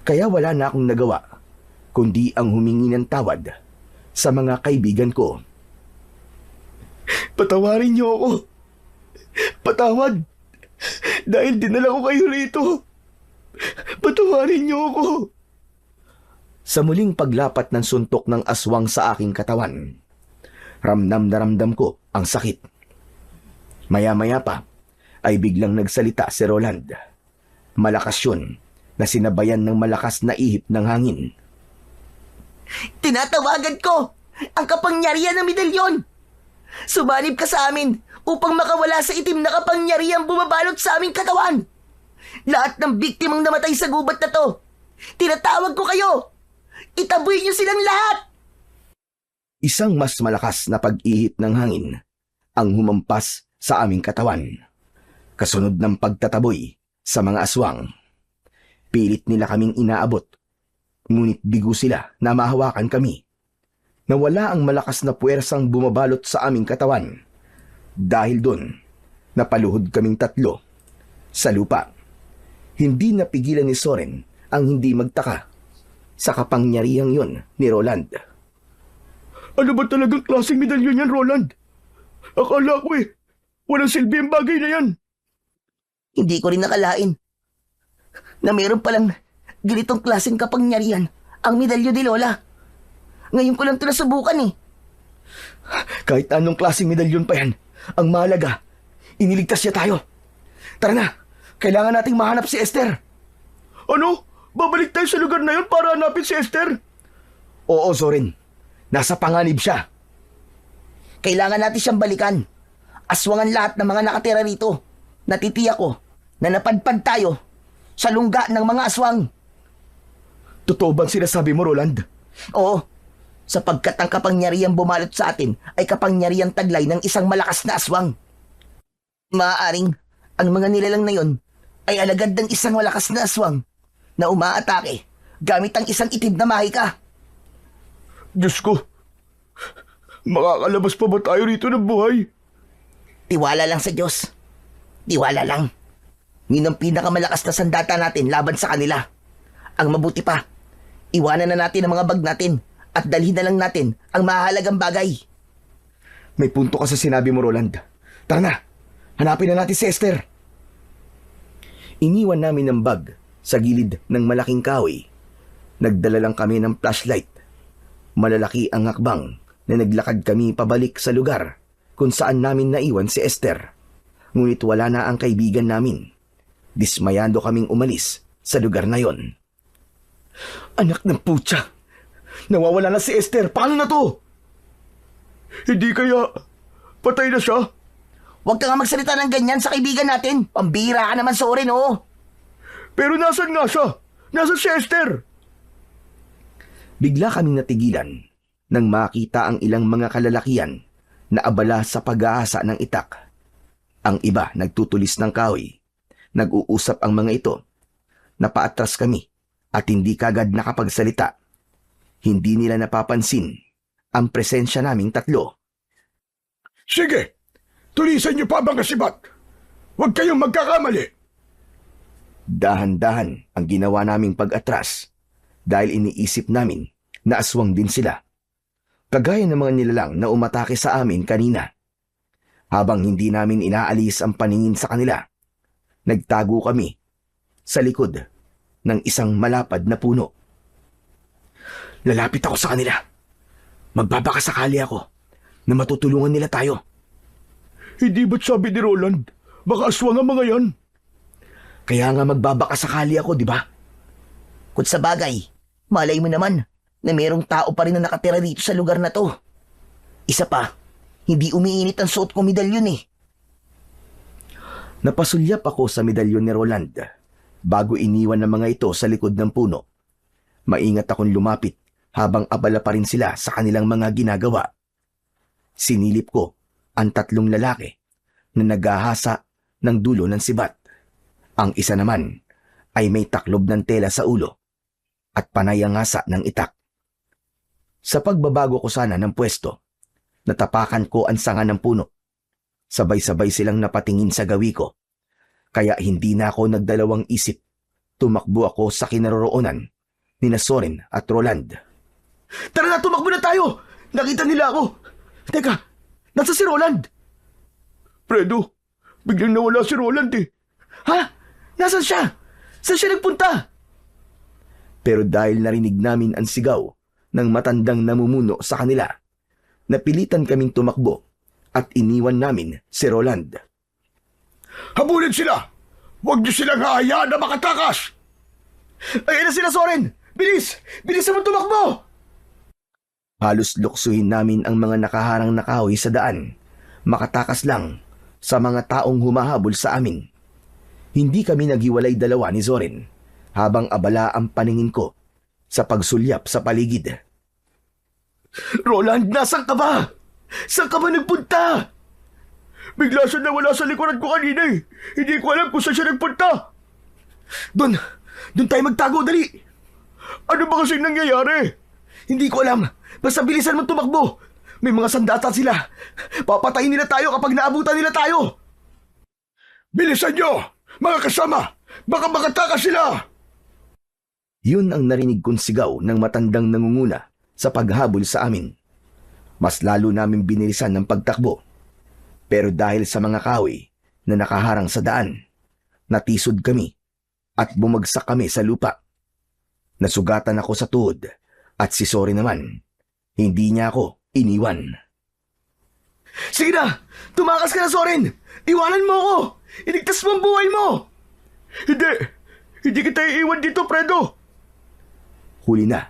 Kaya wala na akong nagawa kundi ang humingi ng tawad sa mga kaibigan ko. Patawarin niyo ako. Patawad. Dahil dinala ko kayo rito. Patawarin niyo ako. Sa muling paglapat ng suntok ng aswang sa aking katawan, ramdam na ramdam ko ang sakit. Maya-maya pa ay biglang nagsalita si Roland. Malakas yun na sinabayan ng malakas na ihip ng hangin. Tinatawagan ko ang kapangyarihan ng medalyon! Sumanib ka sa amin upang makawala sa itim na kapangyarihang bumabalot sa aming katawan! Lahat ng biktimang namatay sa gubat na to, tinatawag ko kayo! Itaboy niyo silang lahat! Isang mas malakas na pag-ihip ng hangin ang humampas sa aming katawan. Kasunod ng pagtataboy sa mga aswang. Pilit nila kaming inaabot, ngunit bigo sila na mahawakan kami. Nawala ang malakas na puwersang bumabalot sa aming katawan. Dahil doon, napaluhod kaming tatlo sa lupa. Hindi napigilan ni Soren ang hindi magtaka sa kapangyarihang yon ni Roland. Ano ba talagang klaseng medalyon yan, Roland? Akala ko walang silbi ang bagay na yan. Hindi ko rin nakalain na meron palang ganitong klaseng kapangyarihan ang medalyo ni Lola. Ngayon ko lang ito nasubukan eh. Kahit anong klaseng medalyon pa yan, ang mahalaga, iniligtas niya tayo. Tara na, kailangan nating mahanap si Esther. Ano? Babalik tayo sa lugar na yun para hanapin si Esther? Oo, Soren. Nasa panganib siya. Kailangan natin siyang balikan. Aswangan lahat ng mga nakatira rito. Natitiyak ko na napadpad tayo sa lungga ng mga aswang. Totoo bang sinasabi mo, Roland? Oo, sapagkat ang kapangyarihang bumalot sa atin ay kapangyarihang taglay ng isang malakas na aswang. Maaaring ang mga nilalang na yon ay alagad ng isang malakas na aswang na umaatake gamit ang isang itim na mahika. Diyos ko, makakalabas pa ba tayo rito ng buhay? Tiwala lang sa Diyos. Tiwala lang. Yun ang pinakamalakas na sandata natin laban sa kanila. Ang mabuti pa, iwanan na natin ang mga bag natin at dalhin na lang natin ang mahalagang bagay. May punto ka sa sinabi mo, Roland. Tara na, hanapin na natin si Esther. Iniwan namin ang bag sa gilid ng malaking kahoy. Nagdala lang kami ng flashlight. Malalaki ang hakbang na naglakad kami pabalik sa lugar kung saan namin naiwan si Esther. Ngunit wala na ang kaibigan namin. Dismayado kaming umalis sa lugar na yon. Anak ng putya! Nawawala na si Esther! Paano na to? Hindi kaya patay na siya? Huwag ka nga magsalita ng ganyan sa kaibigan natin. Pambira ka naman, Soren, oh. Pero nasan nga siya? Nasaan si Esther? Bigla kaming natigilan nang makita ang ilang mga kalalakian na abala sa pag-aasa ng itak. Ang iba nagtutulis ng kahoy. Nag-uusap ang mga ito. Napaatras kami at hindi kagad nakapagsalita. Hindi nila napapansin ang presensya naming tatlo. Sige, tulisan niyo pa mga sibat. Huwag kayong magkakamali. Dahan-dahan ang ginawa naming pag-atras dahil iniisip namin na aswang din sila. Kagaya ng mga nilalang na umatake sa amin kanina. Habang hindi namin inaalis ang paningin sa kanila, nagtago kami sa likod ng isang malapad na puno. Lalapit ako sa kanila. Magbabakasakali ako na matutulungan nila tayo. Hindi ba't sabi ni Roland, baka aswang ang mga yan? Kaya nga magbabakasakali ako, di ba? Kung sa bagay, malay mo naman na mayroong tao pa rin na nakatira dito sa lugar na to. Isa pa, Hindi umiinit ang suot kong medalyon eh. Napasulyap ako sa medalyon ni Roland bago iniwan ng mga ito sa likod ng puno. Maingat akong lumapit habang abala pa rin sila sa kanilang mga ginagawa. Sinilip ko ang 3 lalaki na naghahasa ng dulo ng sibat. Ang isa naman ay may taklob ng tela sa ulo at panay ang hasa ng itak. Sa pagbabago ko sana ng pwesto, natapakan ko ang sanga ng puno. Sabay-sabay silang napatingin sa gawi ko. Kaya hindi na ako nagdalawang isip. Tumakbo ako sa kinaroroonan ni Soren at Roland. Tara na, tumakbo na tayo! Nakita nila ako! Teka, nasa si Roland? Fredo, biglang nawala si Roland eh. Ha? Nasaan siya? Saan siya nagpunta? Pero dahil narinig namin ang sigaw ng matandang namumuno sa kanila, napilitan kaming tumakbo at iniwan namin si Roland. Habulin sila! Huwag niyo silang hahayaan na makatakas! Ayun na sila, Soren! Bilis! Bilis naman tumakbo! Halos luksuhin namin ang mga nakaharang na kahoy sa daan, makatakas lang sa mga taong humahabol sa amin. Hindi kami naghiwalay dalawa ni Zoren habang abala ang paningin ko sa pagsulyap sa paligid. Roland, nasan ka ba? Saan ka ba nagpunta? Bigla siya nawala sa likuran ko kanina eh. Hindi ko alam kung saan siya nagpunta. Doon tayo magtago, dali! Ano ba kasing nangyayari? Hindi ko alam. Basta bilisan mo tumakbo. May mga sandata sila. Papatayin nila tayo kapag naabutan nila tayo. Bilisan niyo! Mga kasama! Baka makatakas sila! Yun ang narinig kong sigaw ng matandang nangunguna sa paghabol sa amin. Mas lalo naming binilisan ng pagtakbo. Pero dahil sa mga kahoy na nakaharang sa daan, natisod kami at bumagsak kami sa lupa. Nasugatan ako sa tuhod at si Soren naman, hindi niya ako iniwan. Sige na! Tumakas ka na, Soren! Iwanan mo ako! Iligtas mo ang buhay mo! Hindi! Hindi kita iiwan dito, Fredo! Huli na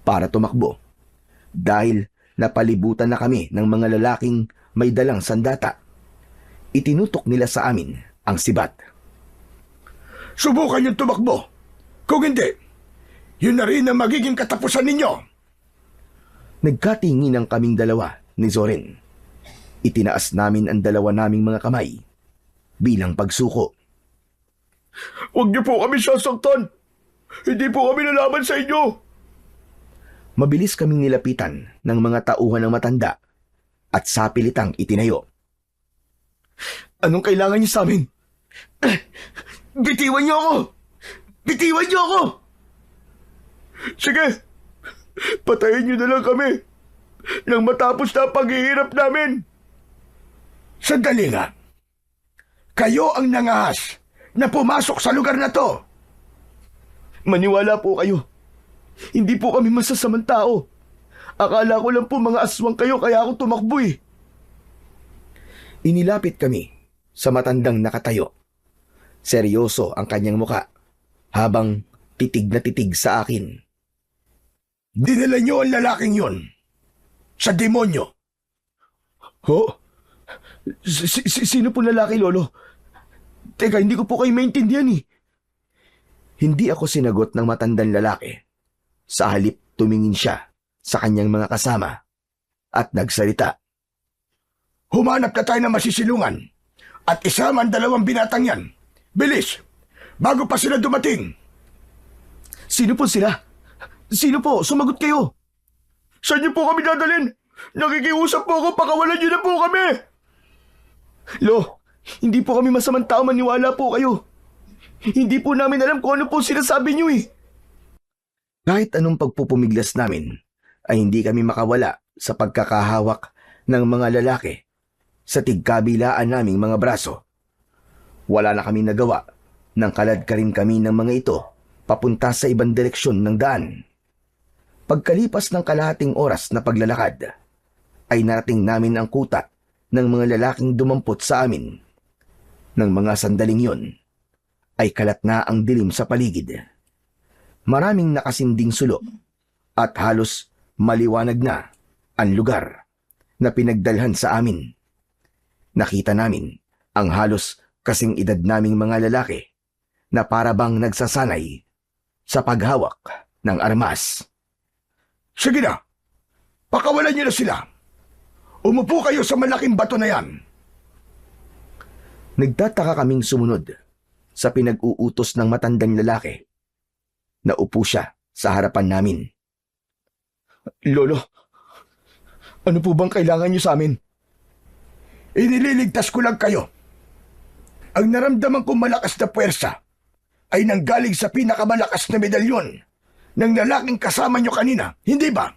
para tumakbo. Dahil napalibutan na kami ng mga lalaking may dalang sandata. Itinutok nila sa amin ang sibat. Subukan niyong tumakbo. Kung hindi, yun na rin ang magiging katapusan ninyo. Nagkatinginan kaming dalawa ni Zoren. Itinaas namin ang dalawa naming mga kamay bilang pagsuko. Huwag niyo po kami sasaktan. Hindi po kami lalaban sa inyo. Mabilis kaming nilapitan ng mga tauhan ng matanda at sapilitang itinayo. Anong kailangan niyo sa amin? Bitiwan niyo ako! Bitiwan niyo ako! Sige, patayin niyo na lang kami nang matapos na ang paghihirap namin. Sandali nga. Kayo ang nangahas na pumasok sa lugar na to. Maniwala po kayo. Hindi po kami masasamang tao. Akala ko lang po mga aswang kayo kaya ako tumakbo eh. Inilapit kami sa matandang nakatayo. Seryoso ang kanyang muka habang titig na titig sa akin. Dinala niyo ang lalaking yon sa demonyo. Ho? Sino po lalaki, Lolo? Teka, hindi ko po kayo maintindihan eh. Hindi ako sinagot ng matandang lalaki. Sa halip tumingin siya sa kanyang mga kasama at nagsalita. Humanap na tayo ng masisilungan at isama ang 2 binatang yan. Bilis! Bago pa sila dumating. Sino po sila? Sino po? Sumagot kayo. Saan niyo po kami dadalhin? Nakikiusap po ako, pakawalan niyo na po kami! Lo, hindi po kami masamang tao, maniwala po kayo. Hindi po namin alam kung ano po sinasabi niyo eh. Kahit anong pagpupumiglas namin, ay hindi kami makawala sa pagkakahawak ng mga lalaki sa tigkabilaan naming mga braso. Wala na kami nagawa nang kalad ka rin kami ng mga ito papunta sa ibang direksyon ng daan. Pagkalipas ng kalahating oras na paglalakad, ay narating namin ang kuta ng mga lalaking dumampot sa amin. Nang mga sandaling yon, ay kalat na ang dilim sa paligid. Maraming nakasinding sulo at halos maliwanag na ang lugar. na pinagdalhan sa amin. Nakita namin ang halos kasing edad naming mga lalaki na para bang nagsasanay sa paghawak ng armas. Sige na, pakawalan niyo na sila. Umupo kayo sa malaking bato na yan. Nagtataka kaming sumunod sa pinag-uutos ng matandang lalaki. Naupo siya sa harapan namin. Lolo, ano po bang kailangan niyo sa amin? Inililigtas ko lang kayo. Ang naramdaman kong malakas na puwersa ay nanggaling sa pinakamalakas na medalyon ng lalaking kasama niyo kanina, hindi ba?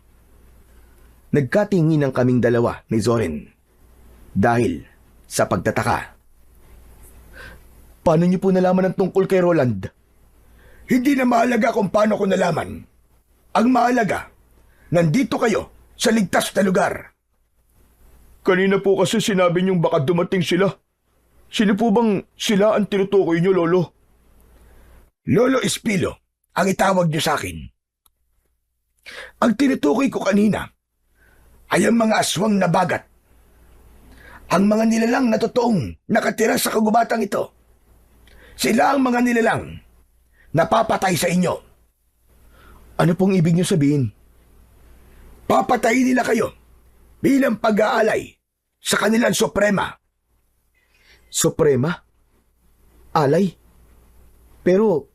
Nagkatingin ng kaming dalawa ni Zorin dahil sa pagtataka. Paano niyo po nalaman ang tungkol kay Roland? Hindi na mahalaga kung paano ko nalaman. Ang mahalaga, nandito kayo sa ligtas na lugar. Kanina po kasi sinabi niyong baka dumating sila. Sino po bang sila ang tinutukoy niyo, Lolo? Lolo Espilo, ang itawag niyo sa akin. Ang tinutukoy ko kanina ay ang mga aswang na bagat. Ang mga nilalang na totoong nakatira sa kagubatang ito. Sila ang mga nilalang na papatay sa inyo. Ano pong ibig niyo sabihin? Papatayin nila kayo bilang pag-aalay sa kanilang suprema. Suprema? Alay? Pero,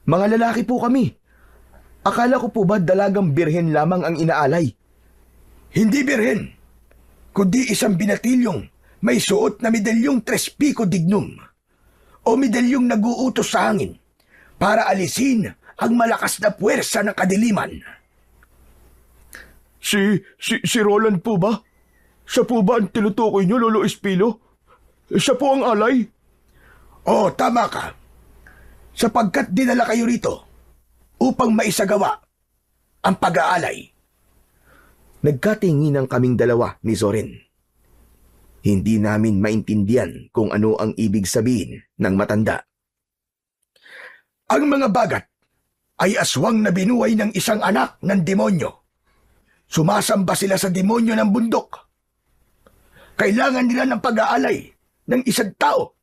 mga lalaki po kami. Akala ko po ba dalagang birhen lamang ang inaalay? Hindi birhen, kundi isang binatilyong may suot na medalyong tres pico dignum o medalyong nag-uutos sa hangin para alisin ang malakas na puwersa ng kadiliman. Si Roland po ba? Siya po ba ang tinutukoy niyo, Lolo Espilo? Siya po ang alay? Oo, tama ka. Sapagkat dinala kayo rito upang maisagawa ang pag-aalay. Nagkatinginan kaming dalawa ni Zorin. Hindi namin maintindihan kung ano ang ibig sabihin ng matanda. Ang mga bagat ay aswang na binuhay ng isang anak ng demonyo. Sumasamba sila sa demonyo ng bundok. Kailangan nila ng pag-aalay ng isang tao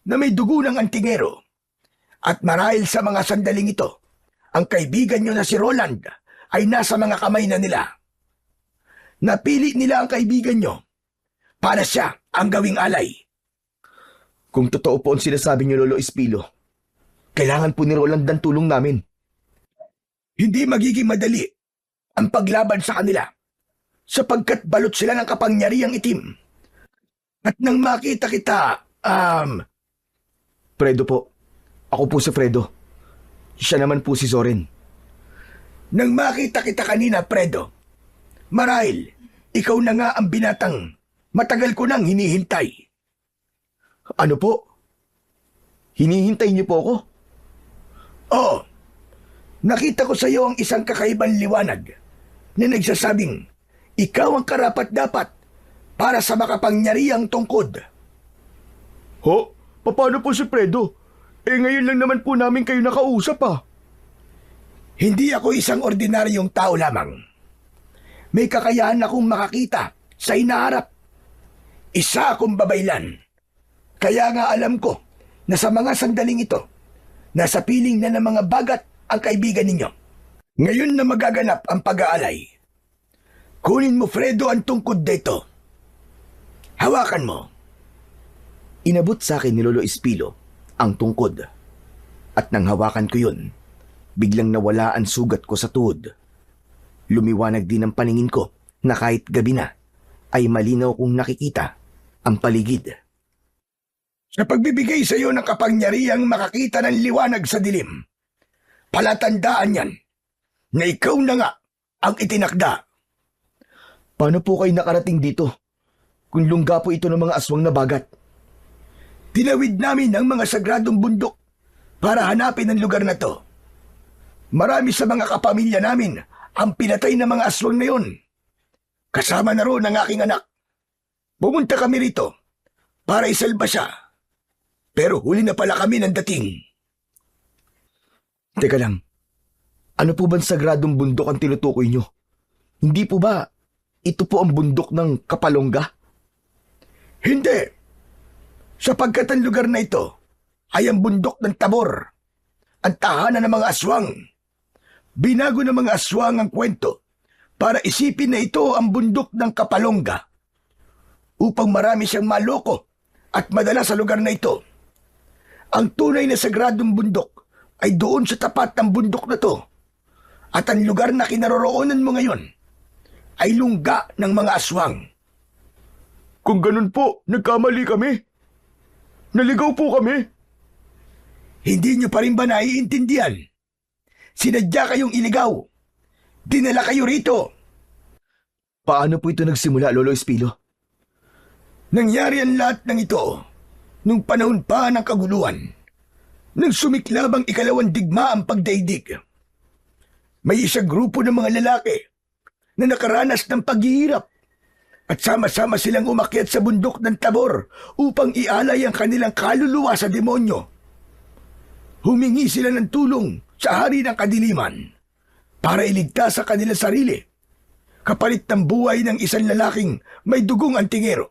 na may dugo ng antingero. At marahil sa mga sandaling ito, ang kaibigan nyo na si Roland ay nasa mga kamay na nila. Napili nila ang kaibigan nyo para siya ang gawing alay. Kung totoo po ang sinasabi niyo, Lolo Espilo, kailangan po ni Roland ng tulong namin. Hindi magiging madali ang paglaban sa kanila sapagkat balot sila ng kapangyarihang itim. At nang makita kita, Fredo po. Ako po si Fredo. Siya naman po si Zorin. Nang makita kita kanina, Fredo, marahil ikaw na nga ang binatang matagal ko nang hinihintay. Ano po? Hinihintay niyo po ako? Oo. Nakita ko sa iyo ang isang kakaibang liwanag na nagsasabing ikaw ang karapat-dapat para sa makapangyarihang tungkod. Ho? Paano po si Fredo? Ngayon lang naman po namin kayo nakausap Hindi ako isang ordinaryong tao lamang. May kakayahan akong makakita sa inaharap. Isa akong babaylan. Kaya nga alam ko na sa mga sandaling ito, nasa piling na ng mga bagat ang kaibigan ninyo. Ngayon na magaganap ang pag-aalay, kunin mo, Fredo, ang tungkod dito. Hawakan mo. Inabot sa akin ni Lolo Espilo ang tungkod. At nang hawakan ko yun, biglang nawala ang sugat ko sa tuhod. Lumiwanag din ang paningin ko na kahit gabi na, ay malinaw kong nakikita ang paligid. Sa pagbibigay sa iyo ng kapangyarihang makakita ng liwanag sa dilim, palatandaan yan na ikaw na nga ang itinakda. Paano po kayo nakarating dito kung lungga po ito ng mga aswang na bagat? Tinawid namin ang mga sagradong bundok para hanapin ang lugar na to. Marami sa mga kapamilya namin ang pinatay ng mga aswang na yon. Kasama na roon ang aking anak. Pumunta kami rito para isalba siya. Pero huli na pala kami ng dating. Teka lang, ano po bang sagradong bundok ang tinutukoy nyo? Hindi po ba ito po ang bundok ng Kapalongga? Hindi. Sapagkat ang lugar na ito ay ang bundok ng Tabor, ang tahanan ng mga aswang. Binago ng mga aswang ang kwento para isipin na ito ang bundok ng Kapalongga upang marami siyang maloko at madala sa lugar na ito. Ang tunay na sagradong bundok ay doon sa tapat ng bundok na to. At ang lugar na kinaroroonan mo ngayon ay lungga ng mga aswang. Kung ganun po, nagkamali kami. Naligaw po kami. Hindi nyo pa rin ba naiintindihan? Sinadya kayong iligaw. Dinala kayo rito. Paano po ito nagsimula, Lolo Espilo? Nangyari ang lahat ng ito nung panahon pa ng kaguluhan. Nang sumiklab ang ikalawang digma ang pagdaigdig. May isang grupo ng mga lalaki na nakaranas ng paghihirap at sama-sama silang umakyat sa bundok ng Tabor upang ialay ang kanilang kaluluwa sa demonyo. Humingi sila ng tulong sa hari ng kadiliman para iligtas sa kanilang sarili, kapalit ng buhay ng isang lalaking may dugong antingero.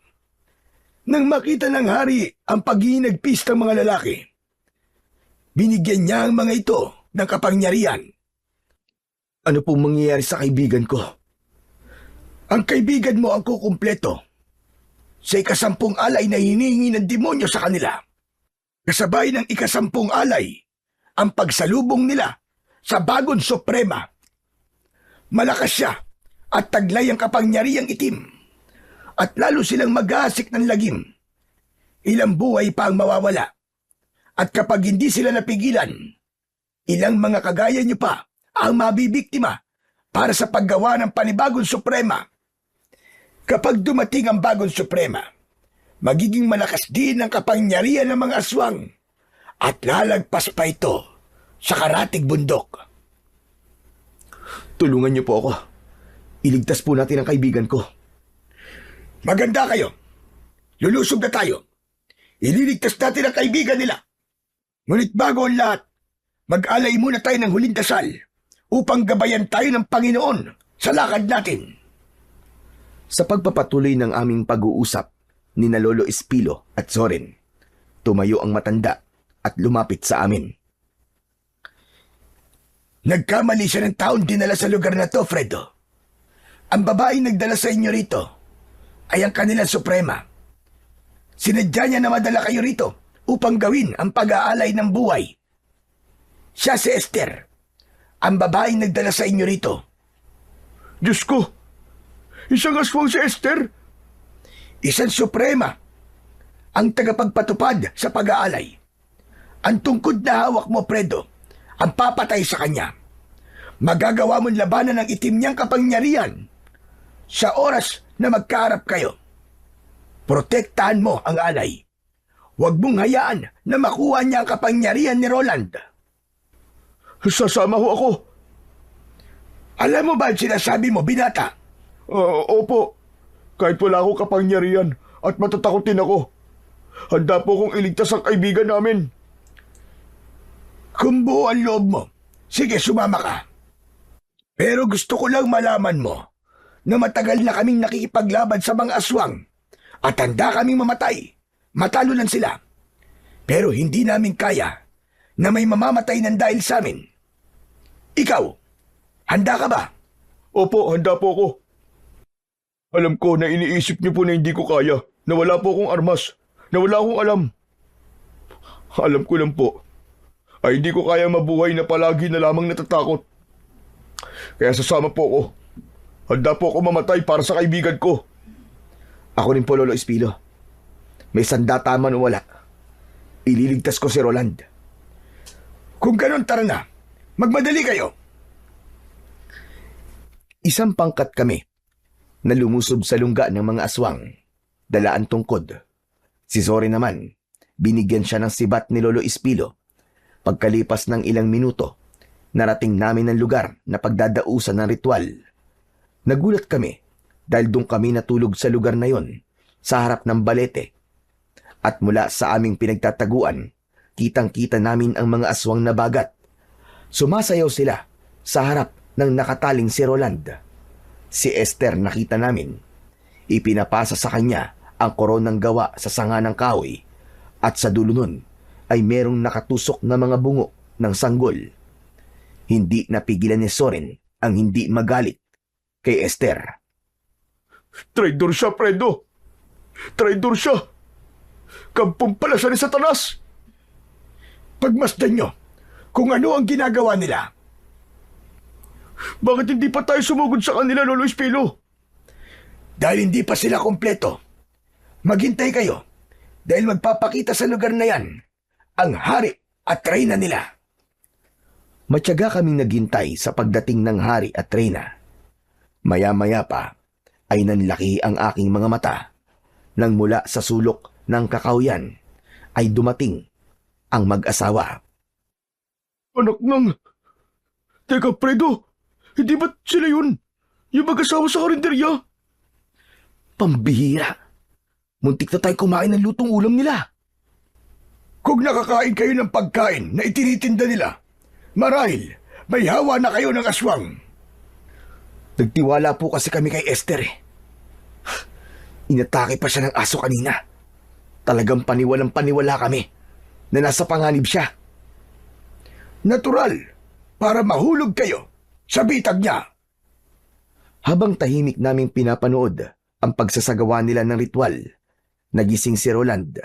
Nang makita ng hari ang paghinagpis ng mga lalaki, binigyan niya ang mga ito ng kapangyarihan. Ano pong mangyayari sa kaibigan ko? Ang kaibigan mo ang kukumpleto sa ikasampung alay na hinihingi ng demonyo sa kanila. Kasabay ng ikasampung alay ang pagsalubong nila sa Bagon Suprema. Malakas siya at taglay ang kapangyarihang itim at lalo silang maghahasik ng lagim. Ilang buhay pa ang mawawala at kapag hindi sila napigilan, ilang mga kagaya niyo pa ang mabibiktima para sa paggawa ng panibagong Suprema. Kapag dumating ang bagong Suprema, magiging malakas din ang kapangyarihan ng mga aswang at lalagpas pa ito sa karatig bundok. Tulungan niyo po ako. Iligtas po natin ang kaibigan ko. Maganda kayo. Lulusob na tayo. Ililigtas natin ang kaibigan nila. Ngunit bago ang lahat, mag-alay muna tayo ng huling dasal upang gabayan tayo ng Panginoon sa lakad natin. Sa pagpapatuloy ng aming pag-uusap ni na Lolo Espilo at Zorin, tumayo ang matanda at lumapit sa amin. Nagkamali siya ng taon dinala sa lugar na to, Fredo. Ang babaeng nagdala sa inyo rito ay ang kanilang Suprema. Sinadya niya na madala kayo rito upang gawin ang pag-aalay ng buhay. Siya si Esther, ang babaeng nagdala sa inyo rito. Diyos ko! Isang aswang si Esther! Isang Suprema, ang tagapagpatupad sa pag-aalay. Ang tungkod na hawak mo, Fredo, ang papatay sa kanya. Magagawa mong labanan ng itim niyang kapangyarihan sa oras na magkaharap kayo. Protektahan mo ang alay. Huwag mong hayaan na makuha niya ang kapangyarihan ni Roland. Sasama ho ako. Alam mo ba ang sinasabi mo, binata? Opo. Kahit wala akong kapangyarihan at matatakotin ako, handa po akong iligtas ang kaibigan namin. Kung buo ang loob mo, sige, sumama ka. Pero gusto ko lang malaman mo na matagal na kaming nakikipaglaban sa mga aswang at handa kaming mamatay. Matalo lang sila. Pero hindi namin kaya na may mamamatay ng dahil sa amin. Ikaw, handa ka ba? Opo, handa po ako. Alam ko na iniisip niyo po na hindi ko kaya, na wala po akong armas, na wala akong alam. Alam ko lang po, ay hindi ko kaya mabuhay na palagi na lamang natatakot. Kaya sasama po ako. Handa po ako mamatay para sa kaibigan ko. Ako rin po, Lolo Espilo. May sandata man o wala, ililigtas ko si Roland. Kung ganon, tara na. Magmadali kayo. Isang pangkat kami na lumusob sa lungga ng mga aswang, dalaan tungkod. Si Zori naman, binigyan siya ng sibat ni Lolo Espilo. Pagkalipas ng ilang minuto, narating namin ang lugar na pagdadausan ng ritual. Nagulat kami dahil doon kami natulog sa lugar na yon, sa harap ng balete. At mula sa aming pinagtataguan, kitang-kita namin ang mga aswang na bagat. Sumasayaw sila sa harap ng nakataling si Roland. Si Esther nakita namin. Ipinapasa sa kanya ang koronang gawa sa sanga ng kahoy at sa dulo nun ay merong nakatusok na mga bungo ng sanggol. Hindi napigilan ni Soren ang hindi magalit kay Esther. Traidor siya, Fredo. Traidor siya. Kampong pala siya ni Satanas. Pagmasdan nyo kung ano ang ginagawa nila. Bakit hindi pa tayo sumugod sa kanila, Lolo Espilo? Dahil hindi pa sila kompleto. Maghintay kayo dahil magpapakita sa lugar na yan ang hari at reyna nila. Matyaga kaming naghintay sa pagdating ng hari at reyna. Maya-maya pa ay nanlaki ang aking mga mata nang mula sa sulok ng kakawyan ay dumating ang mag-asawa. Anak ng... Teka, Fredo. Hindi ba't sila yun? Yung mag-asawa sa karinderya? Pambihira! Muntik na tayo kumain ng lutong ulam nila. Kung nakakain kayo ng pagkain na itinitinda nila, marahil may hawa na kayo ng aswang. Nagtiwala po kasi kami kay Esther eh. Inatake pa siya ng aso kanina. Talagang paniwalang paniwala kami na nasa panganib siya. Natural, para mahulog kayo sa bitag niya. Habang tahimik naming pinapanood ang pagsasagawa nila ng ritual, nagising si Roland.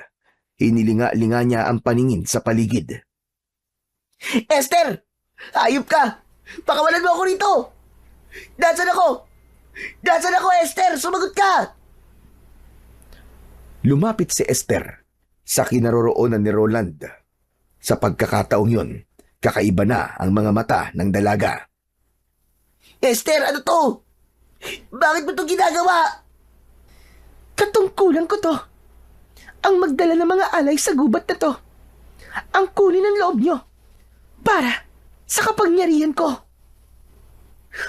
Hinilinga-linga niya ang paningin sa paligid. Esther! Hayop ka! Pakawalan mo ako rito! Nasaan ako? Nasaan ako, Esther? Sumagot ka! Lumapit si Esther sa kinaroroonan ni Roland. Sa pagkakataong yun, kakaiba na ang mga mata ng dalaga. Esther, ano to? Bakit mo to ginagawa? Katungkulan ko to. Ang magdala ng mga alay sa gubat na to. Ang kunin ng loob nyo. Para sa kapangyarihan ko.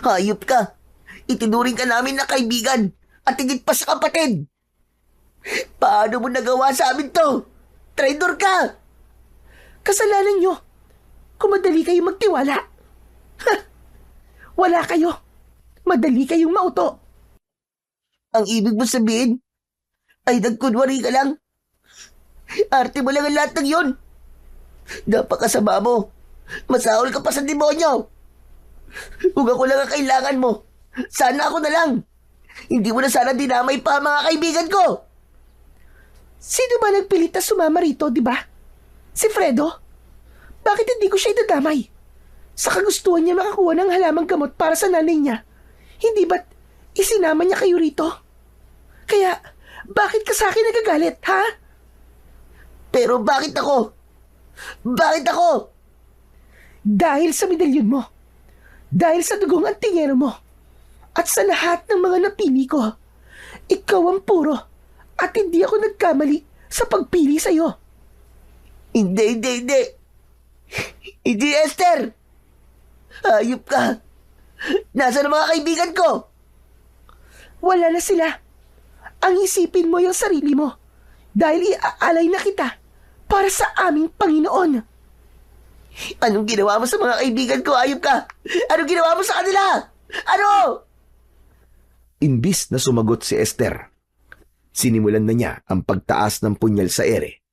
Hayop ka! Itinuring ka namin na kaibigan at higit pa sa kapatid. Paano mo nagawa sa amin to? Traidor ka! Kasalanan nyo. Kung madali kayong magtiwala. Ha! Wala kayo. Madali kayong mauto. Ang ibig mo sabihin ay nagkunwari ka lang. Arte mo lang ang lahat ng yun. Napakasama mo. Masahol ka pa sa demonyo. Kung ako lang ang kailangan mo, sana ako na lang. Hindi mo na sana dinamay pa ang mga kaibigan ko. Sino ba nagpilit na sumama rito, di ba? Si Fredo? Bakit hindi ko siya idadamay? Sa kagustuhan niya makakuha ng halamang gamot para sa nanay niya. Hindi ba't isinama niya kayo rito? Kaya, bakit ka sa akin nagagalit, ha? Pero bakit ako? Bakit ako? Dahil sa medalyon mo. Dahil sa dugong antingero mo. At sa lahat ng mga napili ko. Ikaw ang puro. At hindi ako nagkamali sa pagpili sa'yo. Hindi. Hindi, Esther. Hayop ka. Nasaan ang mga kaibigan ko? Wala na sila. Ang isipin mo yung sarili mo. Dahil iaalay na kita para sa aming Panginoon. Anong ginawa mo sa mga kaibigan ko? Hayop ka. Anong ginawa mo sa kanila? Ano? Imbis na sumagot si Esther, sinimulan na niya ang pagtaas ng punyal sa ere,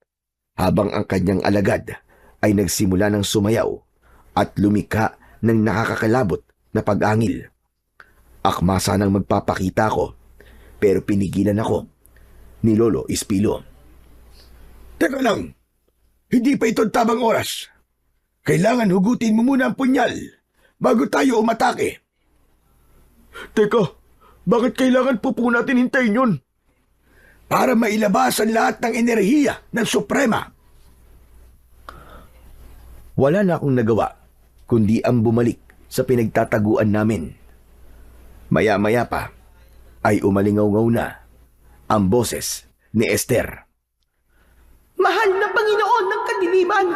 habang ang kanyang alagad ay nagsimula ng sumayaw at lumika ng nakakakalabot na pag-angil. Akma sanang magpapakita ko, pero pinigilan ako ni Lolo Espilo. Teka lang, hindi pa ito tamang oras. Kailangan hugutin mo muna ang punyal bago tayo umatake. Teka, bakit kailangan po natin hintayin yun? Para mailabas ang lahat ng enerhiya ng Suprema. Wala na akong nagawa, kundi ang bumalik sa pinagtataguan namin. Maya-maya pa ay umalingaw-ngaw na ang boses ni Esther. Mahal na Panginoon ng kadiliman,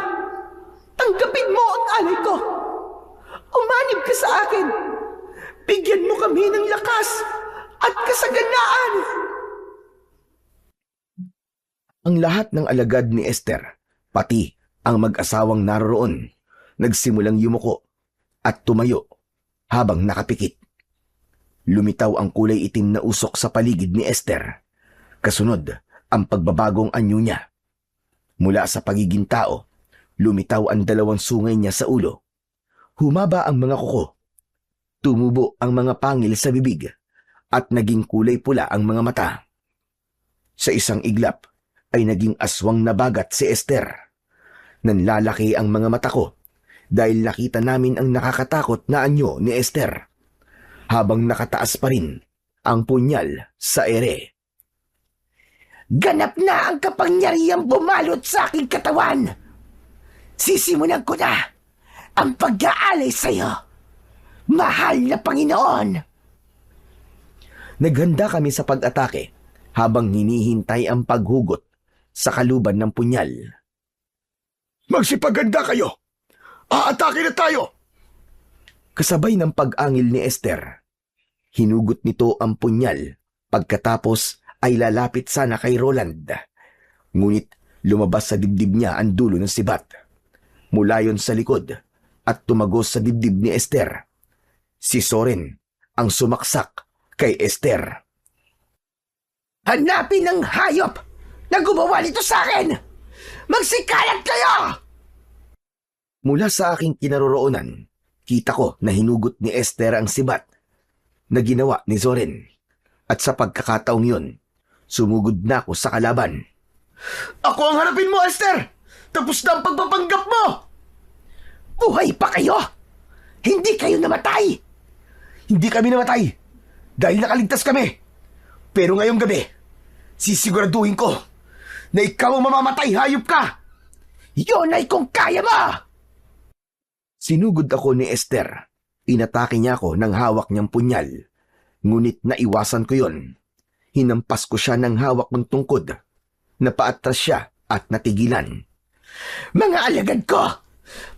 tanggapin mo ang alay ko. Umanib ka sa akin. Bigyan mo kami ng lakas at kasaganaan. Ang lahat ng alagad ni Esther, pati ang mag-asawang naroroon, nagsimulang yumuko at tumayo habang nakapikit. Lumitaw ang kulay itim na usok sa paligid ni Esther. Kasunod, ang pagbabagong anyo niya. Mula sa pagiging tao, lumitaw ang 2 sungay niya sa ulo. Humaba ang mga kuko. Tumubo ang mga pangil sa bibig at naging kulay pula ang mga mata. Sa isang iglap ay naging aswang na bagat si Esther. Nanlalaki ang mga mata ko dahil nakita namin ang nakakatakot na anyo ni Esther. Habang nakataas pa rin ang punyal sa ere. Ganap na ang kapangyarihang bumalot sa aking katawan. Sisimulan ko na ang pag-aalay sa iyo, mahal na Panginoon. Naghanda kami sa pag-atake habang hinihintay ang paghugot sa kaluban ng punyal. Magsipaganda kayo! Aatake na tayo! Kasabay ng pag-angil ni Esther, hinugot nito ang punyal pagkatapos ay lalapit sana kay Roland. Ngunit lumabas sa dibdib niya ang dulo ng sibat. Mula yon sa likod at tumagos sa dibdib ni Esther. Si Soren ang sumaksak kay Esther. Hanapin ang hayop na gumawa nito sa akin! Magsikalat kayo! Mula sa aking kinaroroonan, kita ko na hinugot ni Esther ang sibat na ginawa ni Soren. At sa pagkakataong yun, sumugod na ako sa kalaban. Ako ang harapin mo, Esther! Tapos na ang pagpapanggap mo! Buhay pa kayo! Hindi kayo namatay! Hindi kami namatay dahil nakaligtas kami. Pero ngayong gabi, sisiguraduhin ko na ikaw ang mamamatay, hayop ka! Yun ay kung kaya mo! Sinugod ako ni Esther. Inatake niya ako ng hawak niyang punyal. Ngunit naiwasan ko yon. Hinampas ko siya ng hawak ng tungkod. Napaatras siya at natigilan. Mga alagad ko!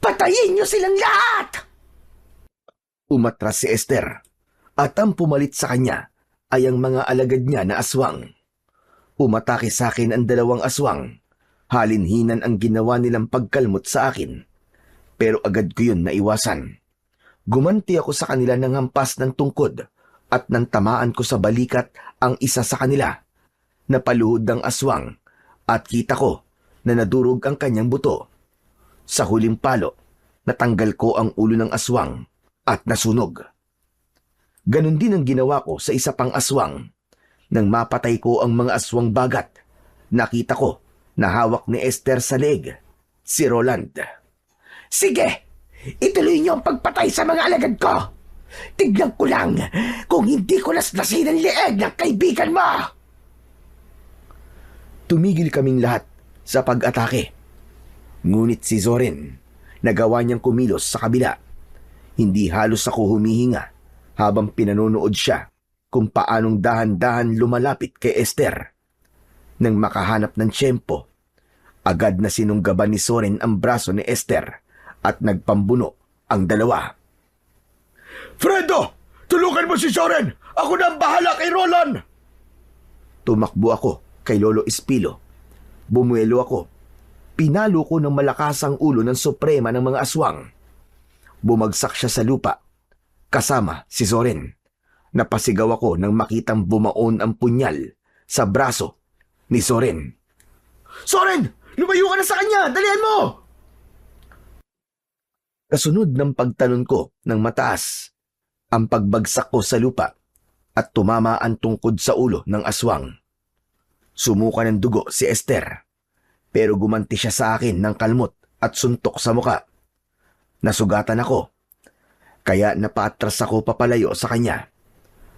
Patayin niyo silang lahat! Umatras si Esther. At ang pumalit sa kanya ay ang mga alagad niya na aswang. Umatake sa akin ang 2 aswang. Halinhinan ang ginawa nilang pagkalmot sa akin. Pero agad ko yun naiwasan. Gumanti ako sa kanila ng hampas ng tungkod at nang tamaan ko sa balikat ang isa sa kanila. Napaluhod ang aswang at kita ko na nadurog ang kanyang buto. Sa huling palo, natanggal ko ang ulo ng aswang at nasunog. Ganon din ang ginawa ko sa isa pang aswang. Nang mapatay ko ang mga aswang bagat, nakita ko na hawak ni Esther sa leeg, si Roland. Sige! Ituloy niyo ang pagpatay sa mga alagad ko! Tignan ko lang kung hindi ko laslasin ang leeg ng kaibigan mo! Tumigil kaming lahat sa pag-atake. Ngunit si Zorin, nagawa niyang kumilos sa kabila. Hindi halos ako humihinga habang pinanonood siya kung paanong dahan-dahan lumalapit kay Esther. Nang makahanap ng tiyempo, agad na sinunggaban ni Soren ang braso ni Esther at nagpambuno ang 2. Fredo! Tulungan mo si Soren! Ako na ang bahala kay Roland! Tumakbo ako kay Lolo Espilo. Bumuelo ako. Pinalo ko ng malakas ang ulo ng suprema ng mga aswang. Bumagsak siya sa lupa. Kasama si Soren. Napasigaw ako nang makitang bumaon ang punyal sa braso ni Soren. Soren! Lumayo ka na sa kanya! Dalihan mo! Kasunod ng pagtalon ko ng mataas, ang pagbagsak ko sa lupa at tumama ang tungkod sa ulo ng aswang. Sumuka ng dugo si Esther, pero gumanti siya sa akin ng kalmot at suntok sa muka. Nasugatan ako, kaya napaatras ako papalayo sa kanya.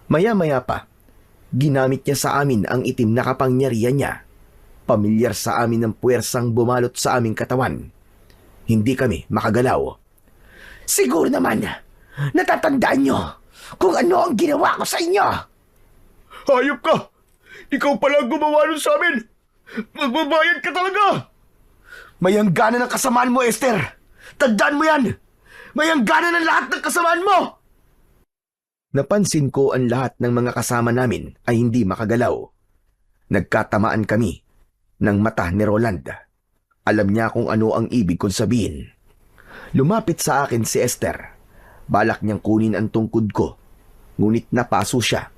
Maya-maya pa, ginamit niya sa amin ang itim na kapangyarihan niya. Pamilyar sa amin ang puwersang bumalot sa aming katawan. Hindi kami makagalaw. Siguro naman, natatandaan niyo kung ano ang ginawa ko sa inyo. Hayop ka! Ikaw pala ang gumawa nun sa amin! Magbabayad ka talaga! Mayanggana ng kasamaan mo, Esther! Tandaan mo yan! Mayanggana ng lahat ng kasamaan mo! Napansin ko ang lahat ng mga kasama namin ay hindi makagalaw. Nagkatamaan kami ng mata ni Roland. Alam niya kung ano ang ibig kong sabihin. Lumapit sa akin si Esther. Balak niyang kunin ang tungkod ko. Ngunit napaso siya.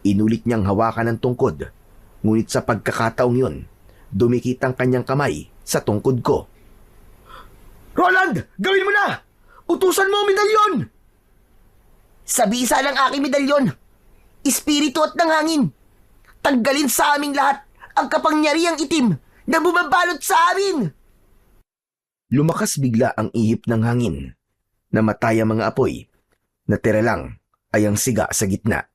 Inulit niyang hawakan ang tungkod. Ngunit sa pagkakataong yun, dumikit ang kanyang kamay sa tungkod ko. Roland! Gawin mo na! Utusan mo ang medalyon! Sa bisa ng aking medalyon, espiritu at ng hangin, tanggalin sa aming lahat ang kapangyarihang itim na bumabalot sa amin. Lumakas bigla ang ihip ng hangin. Namatay ang mga apoy. Natira lang ay ang siga sa gitna.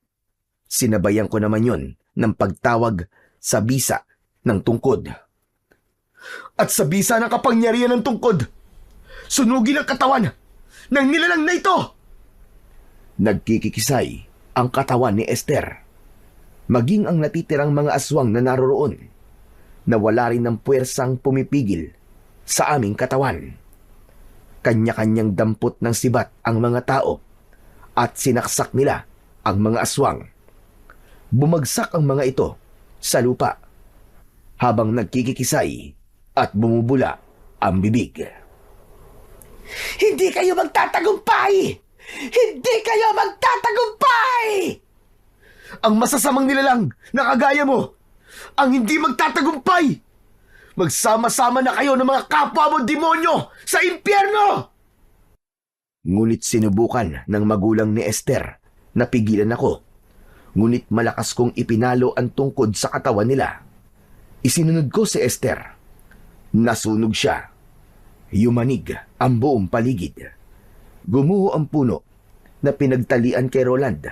Sinabayan ko naman yon ng pagtawag sa bisa ng tungkod. At sa bisa ng kapangyarihan ng tungkod, sunugin ang katawan ng nilalang na ito! Nagkikikisay ang katawan ni Esther. Maging ang natitirang mga aswang na naroroon, nawala rin ng puwersang pumipigil sa aming katawan. Kanya-kanyang dampot ng sibat ang mga tao at sinaksak nila ang mga aswang. Bumagsak ang mga ito sa lupa habang nagkikikisay at bumubula ang bibig. Hindi kayo magtatagumpay! Hindi kayo magtatagumpay! Ang masasamang nilalang na kagaya mo, ang hindi magtatagumpay! Magsama-sama na kayo ng mga kapwa mo demonyo sa impyerno! Ngunit sinubukan ng magulang ni Esther na pigilan ako. Ngunit malakas kong ipinalo ang tungkod sa katawan nila. Isinunod ko si Esther. Nasunog siya. Yumanig ang buong paligid. Gumuho ang puno na pinagtalian kay Roland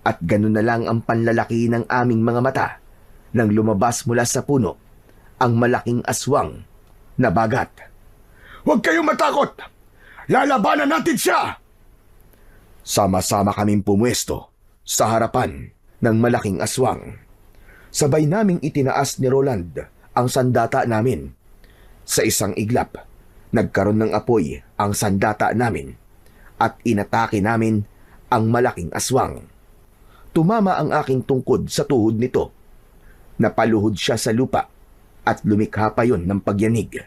at ganun na lang ang panlalaki ng aming mga mata nang lumabas mula sa puno ang malaking aswang na bagat. Huwag kayong matakot! Lalabanan natin siya! Sama-sama kaming pumwesto sa harapan ng malaking aswang. Sabay naming itinaas ni Roland ang sandata namin. Sa isang iglap, nagkaroon ng apoy ang sandata namin at inatake namin ang malaking aswang. Tumama ang aking tungkod sa tuhod nito. Napaluhod siya sa lupa at lumikha pa yon ng pagyanig.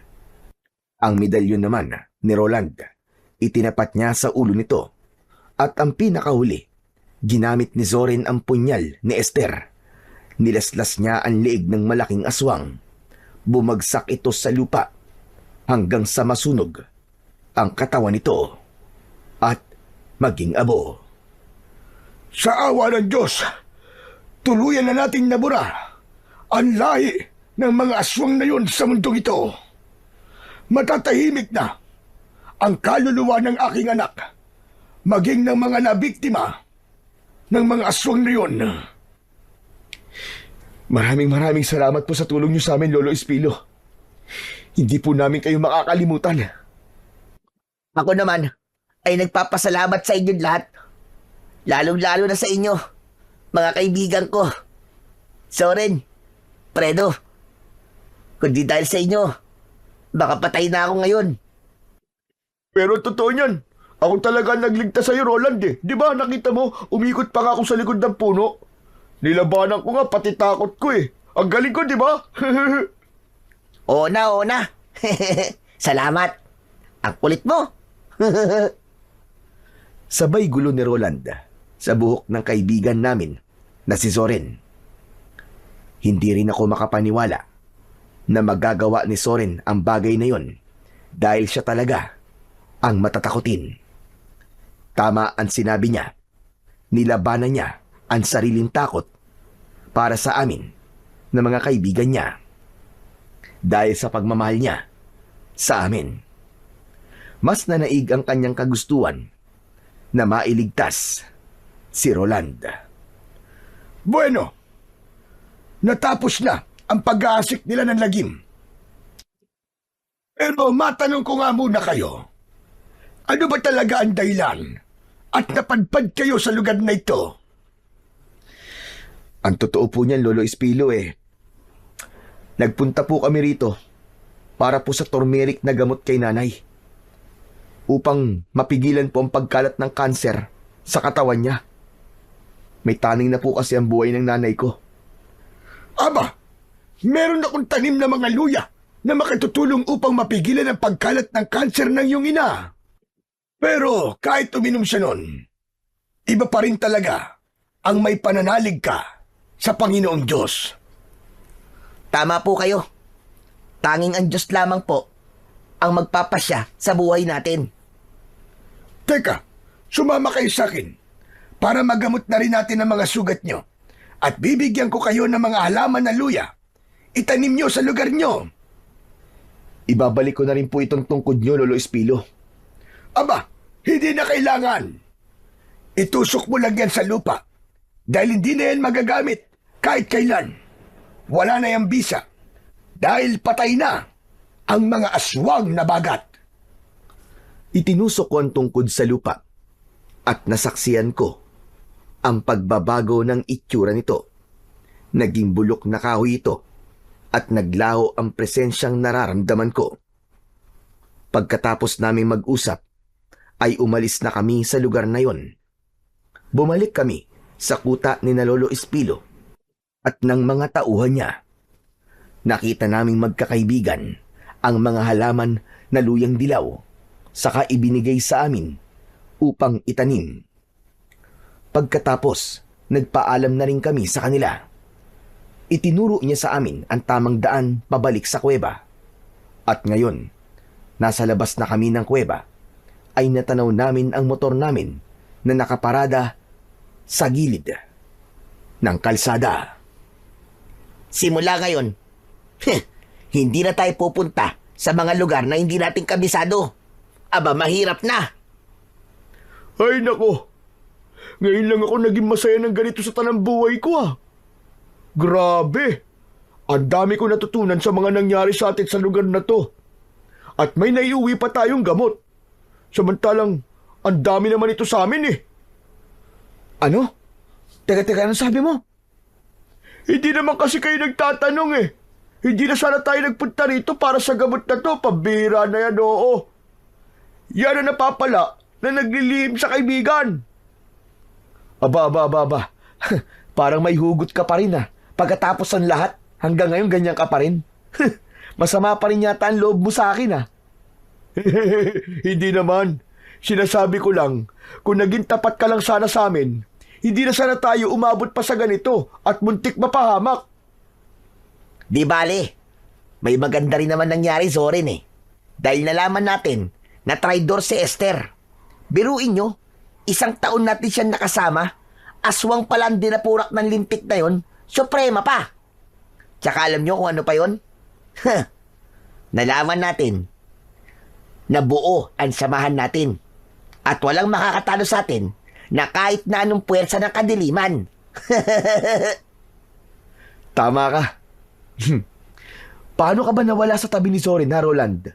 Ang medalyon naman ni Roland, itinapat niya sa ulo nito. At ang pinakahuli, ginamit ni Zoren ang punyal ni Esther. Nilaslas niya ang leeg ng malaking aswang. Bumagsak ito sa lupa hanggang sa masunog ang katawan nito at maging abo. Sa awa ng Diyos, tuluyan na nating nabura ang lahi ng mga aswang na yun sa mundong ito. Matatahimik na ang kaluluwa ng aking anak, maging ng mga nabiktima ng mga aswang na yun. Maraming salamat po sa tulong niyo sa amin, Lolo Espilo. Hindi po namin kayo makakalimutan. Ako naman ay nagpapasalamat sa inyong lahat. Lalong-lalo na sa inyo, mga kaibigan ko. Soren, Fredo, kundi dahil sa inyo, baka patay na ako ngayon. Pero totoo niyan, ako talaga nagligtas sa'yo, Roland eh. Di ba nakita mo, umikot pa nga ako sa likod ng puno. Nilabanan ko nga, pati takot ko eh. Ang galing ko, di ba? Oo na. Salamat. Ang kulit mo. Sabay gulo ni Roland sa buhok ng kaibigan namin na si Zoren. Hindi rin ako makapaniwala na magagawa ni Zoren ang bagay na yon dahil siya talaga ang matatakutin. Tama ang sinabi niya. Nilabanan niya ang sariling takot para sa amin na mga kaibigan niya. Dahil sa pagmamahal niya sa amin. Mas nanaig ang kanyang kagustuhan na mailigtas si Roland. Bueno, natapos na ang pag-aasik nila ng lagim. Pero matanong ko nga muna kayo, ano ba talaga ang dahilan at napadpad kayo sa lugar na ito? Ang totoo po niyan, Lolo Espilo nagpunta po kami rito para po sa turmeric na gamot kay nanay upang mapigilan po ang pagkalat ng kanser sa katawan niya. May taning na po kasi ang buhay ng nanay ko. Aba, meron akong tanim na mga luya na makatutulong upang mapigilan ang pagkalat ng kanser ng iyong ina. Pero kahit uminom siya nun, iba pa rin talaga ang may pananalig ka sa Panginoong Diyos. Tama po kayo. Tanging ang Diyos lamang po ang magpapasya sa buhay natin. Teka, sumama kayo sa akin para magamot na rin natin ang mga sugat nyo at bibigyan ko kayo ng mga halaman na luya. Itanim nyo sa lugar nyo. Ibabalik ko na rin po itong tungkod nyo, Lolo Espilo. Aba, hindi na kailangan. Itusok mo lang yan sa lupa dahil hindi na yan magagamit kahit kailan. Wala na yung bisa dahil patay na ang mga aswang na bagat. Itinusok ko ang tungkod sa lupa at nasaksiyan ko ang pagbabago ng itsura nito. Naging bulok na kahoy ito at naglaho ang presensyang nararamdaman ko. Pagkatapos naming mag-usap, ay umalis na kami sa lugar na yon. Bumalik kami sa kuta ni na Lolo Espilo at ng mga tauhan niya. Nakita naming magkakaibigan ang mga halaman na luyang dilaw, saka ibinigay sa amin upang itanim. Pagkatapos, nagpaalam na rin kami sa kanila. Itinuro niya sa amin ang tamang daan pabalik sa kuweba. At ngayon, nasa labas na kami ng kuweba, ay natanaw namin ang motor namin na nakaparada sa gilid ng kalsada. Simula ngayon, hindi na tayo pupunta sa mga lugar na hindi natin kabisado. Aba, mahirap na. Ay nako, ngayon lang ako naging masaya ng ganito sa tanang buhay ko ah. Grabe, ang dami ko natutunan sa mga nangyari sa atin sa lugar na to. At may naiuwi pa tayong gamot. Samantalang, ang dami naman ito sa amin eh. Ano? Teka, ano sabi mo? Hindi naman kasi kayo nagtatanong eh. Hindi na sana tayo nagpunta rito para sa gamot na to. Pambihira na yan, oo. Yan ang napapala na naglilihim sa kaibigan. Aba. Parang may hugot ka pa rin ah. Pagkatapos ng lahat, hanggang ngayon ganyan ka pa rin. Masama pa rin yata ang loob mo sa akin ah. Hindi naman. Sinasabi ko lang, kung naging tapat ka lang sana sa amin, hindi na sana tayo umabot pa sa ganito at muntik mapahamak. Di bale, may maganda rin naman nangyari sa Oren eh. Dahil nalaman natin na traidor si Esther. Biruin nyo, 1 taon natin siyang nakasama, aswang pala ang dinapurak ng lintik na yon, suprema pa. Tsaka alam nyo kung ano pa yon? Nalaman natin na buo ang samahan natin at walang makakatalo sa atin na kahit na anong puwersa ng kadiliman. Tama ka. Paano ka ba nawala sa tabi ni Zorin, ha, Roland?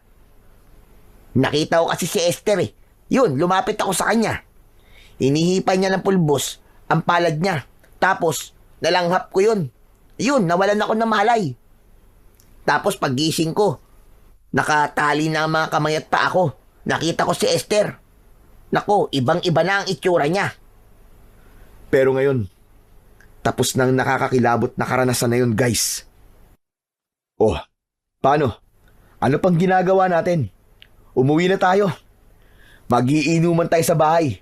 Nakita ko kasi si Esther eh. Yun, lumapit ako sa kanya. Inihipay niya ng pulbos ang palad niya. Tapos, nalanghap ko yun. Yun, nawalan ako ng malay. Tapos paggising ko, nakatali na ang mga kamay at paa ko. Nakita ko si Esther. Nako, ibang-iba na ang itsura niya. Pero ngayon, tapos nang nakakakilabot na karanasan na yun, guys. Oh, paano? Ano pang ginagawa natin? Umuwi na tayo. Magiinuman tayo sa bahay.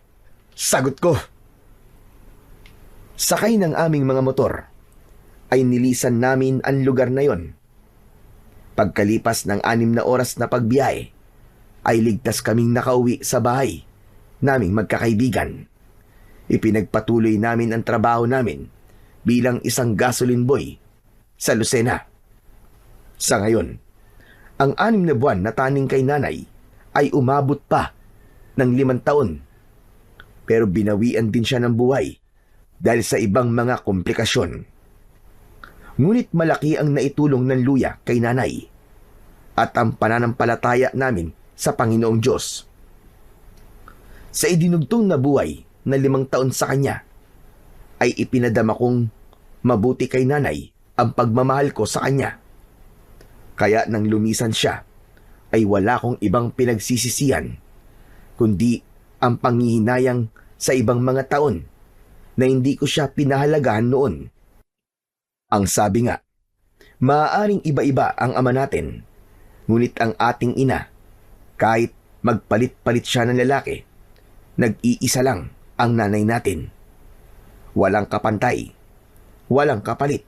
Sagot ko. Sakay ng aming mga motor, ay nilisan namin ang lugar na yon. Pagkalipas ng 6 na oras na pagbiyahe, ay ligtas kaming nakauwi sa bahay naming magkakaibigan. Ipinagpatuloy namin ang trabaho namin bilang isang gasoline boy sa Lucena. Sa ngayon, ang 6 na buwan na taning kay nanay ay umabot pa ng 5 taon. Pero binawian din siya ng buhay dahil sa ibang mga komplikasyon. Ngunit malaki ang naitulong ng luya kay nanay at ang pananampalataya namin sa Panginoong Diyos. Sa idinugtong na buhay na 5 taon sa kanya, ay ipinadama kong mabuti kay nanay ang pagmamahal ko sa kanya. Kaya nang lumisan siya, ay wala kong ibang pinagsisisihan, kundi ang panghihinayang sa ibang mga taon na hindi ko siya pinahalagahan noon. Ang sabi nga, maaaring iba-iba ang ama natin, ngunit ang ating ina, kahit magpalit-palit siya ng lalaki, nag-iisa lang ang nanay natin. Walang kapantay, walang kapalit,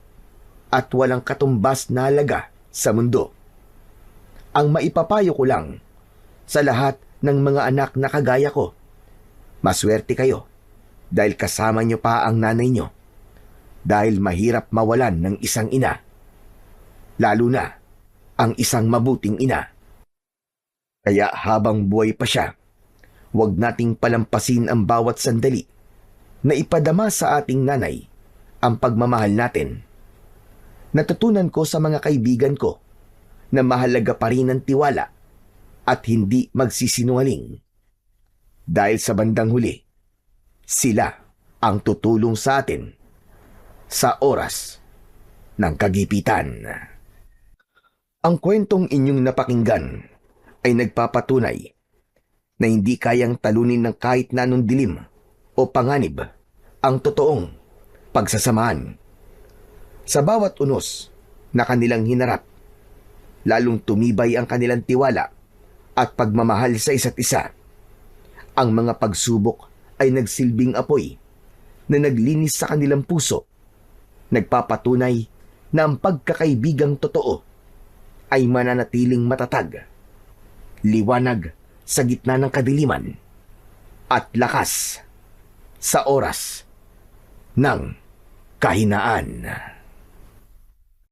at walang katumbas na halaga sa mundo. Ang maipapayo ko lang sa lahat ng mga anak na kagaya ko, maswerte kayo dahil kasama niyo pa ang nanay niyo. Dahil mahirap mawalan ng isang ina, lalo na ang isang mabuting ina. Kaya habang buhay pa siya, huwag nating palampasin ang bawat sandali na ipadama sa ating nanay ang pagmamahal natin. Natutunan ko sa mga kaibigan ko na mahalaga pa rin ang tiwala at hindi magsisinungaling. Dahil sa bandang huli, sila ang tutulong sa atin sa oras ng kagipitan. Ang kwentong inyong napakinggan ay nagpapatunay na hindi kayang talunin ng kahit na anong dilim o panganib ang totoong pagsasamahan. Sa bawat unos na kanilang hinarap, lalong tumibay ang kanilang tiwala at pagmamahal sa isa't isa. Ang mga pagsubok ay nagsilbing apoy na naglinis sa kanilang puso, nagpapatunay na ang pagkakaibigang totoo ay mananatiling matatag, liwanag sa gitna ng kadiliman, at lakas sa oras ng kahinaan.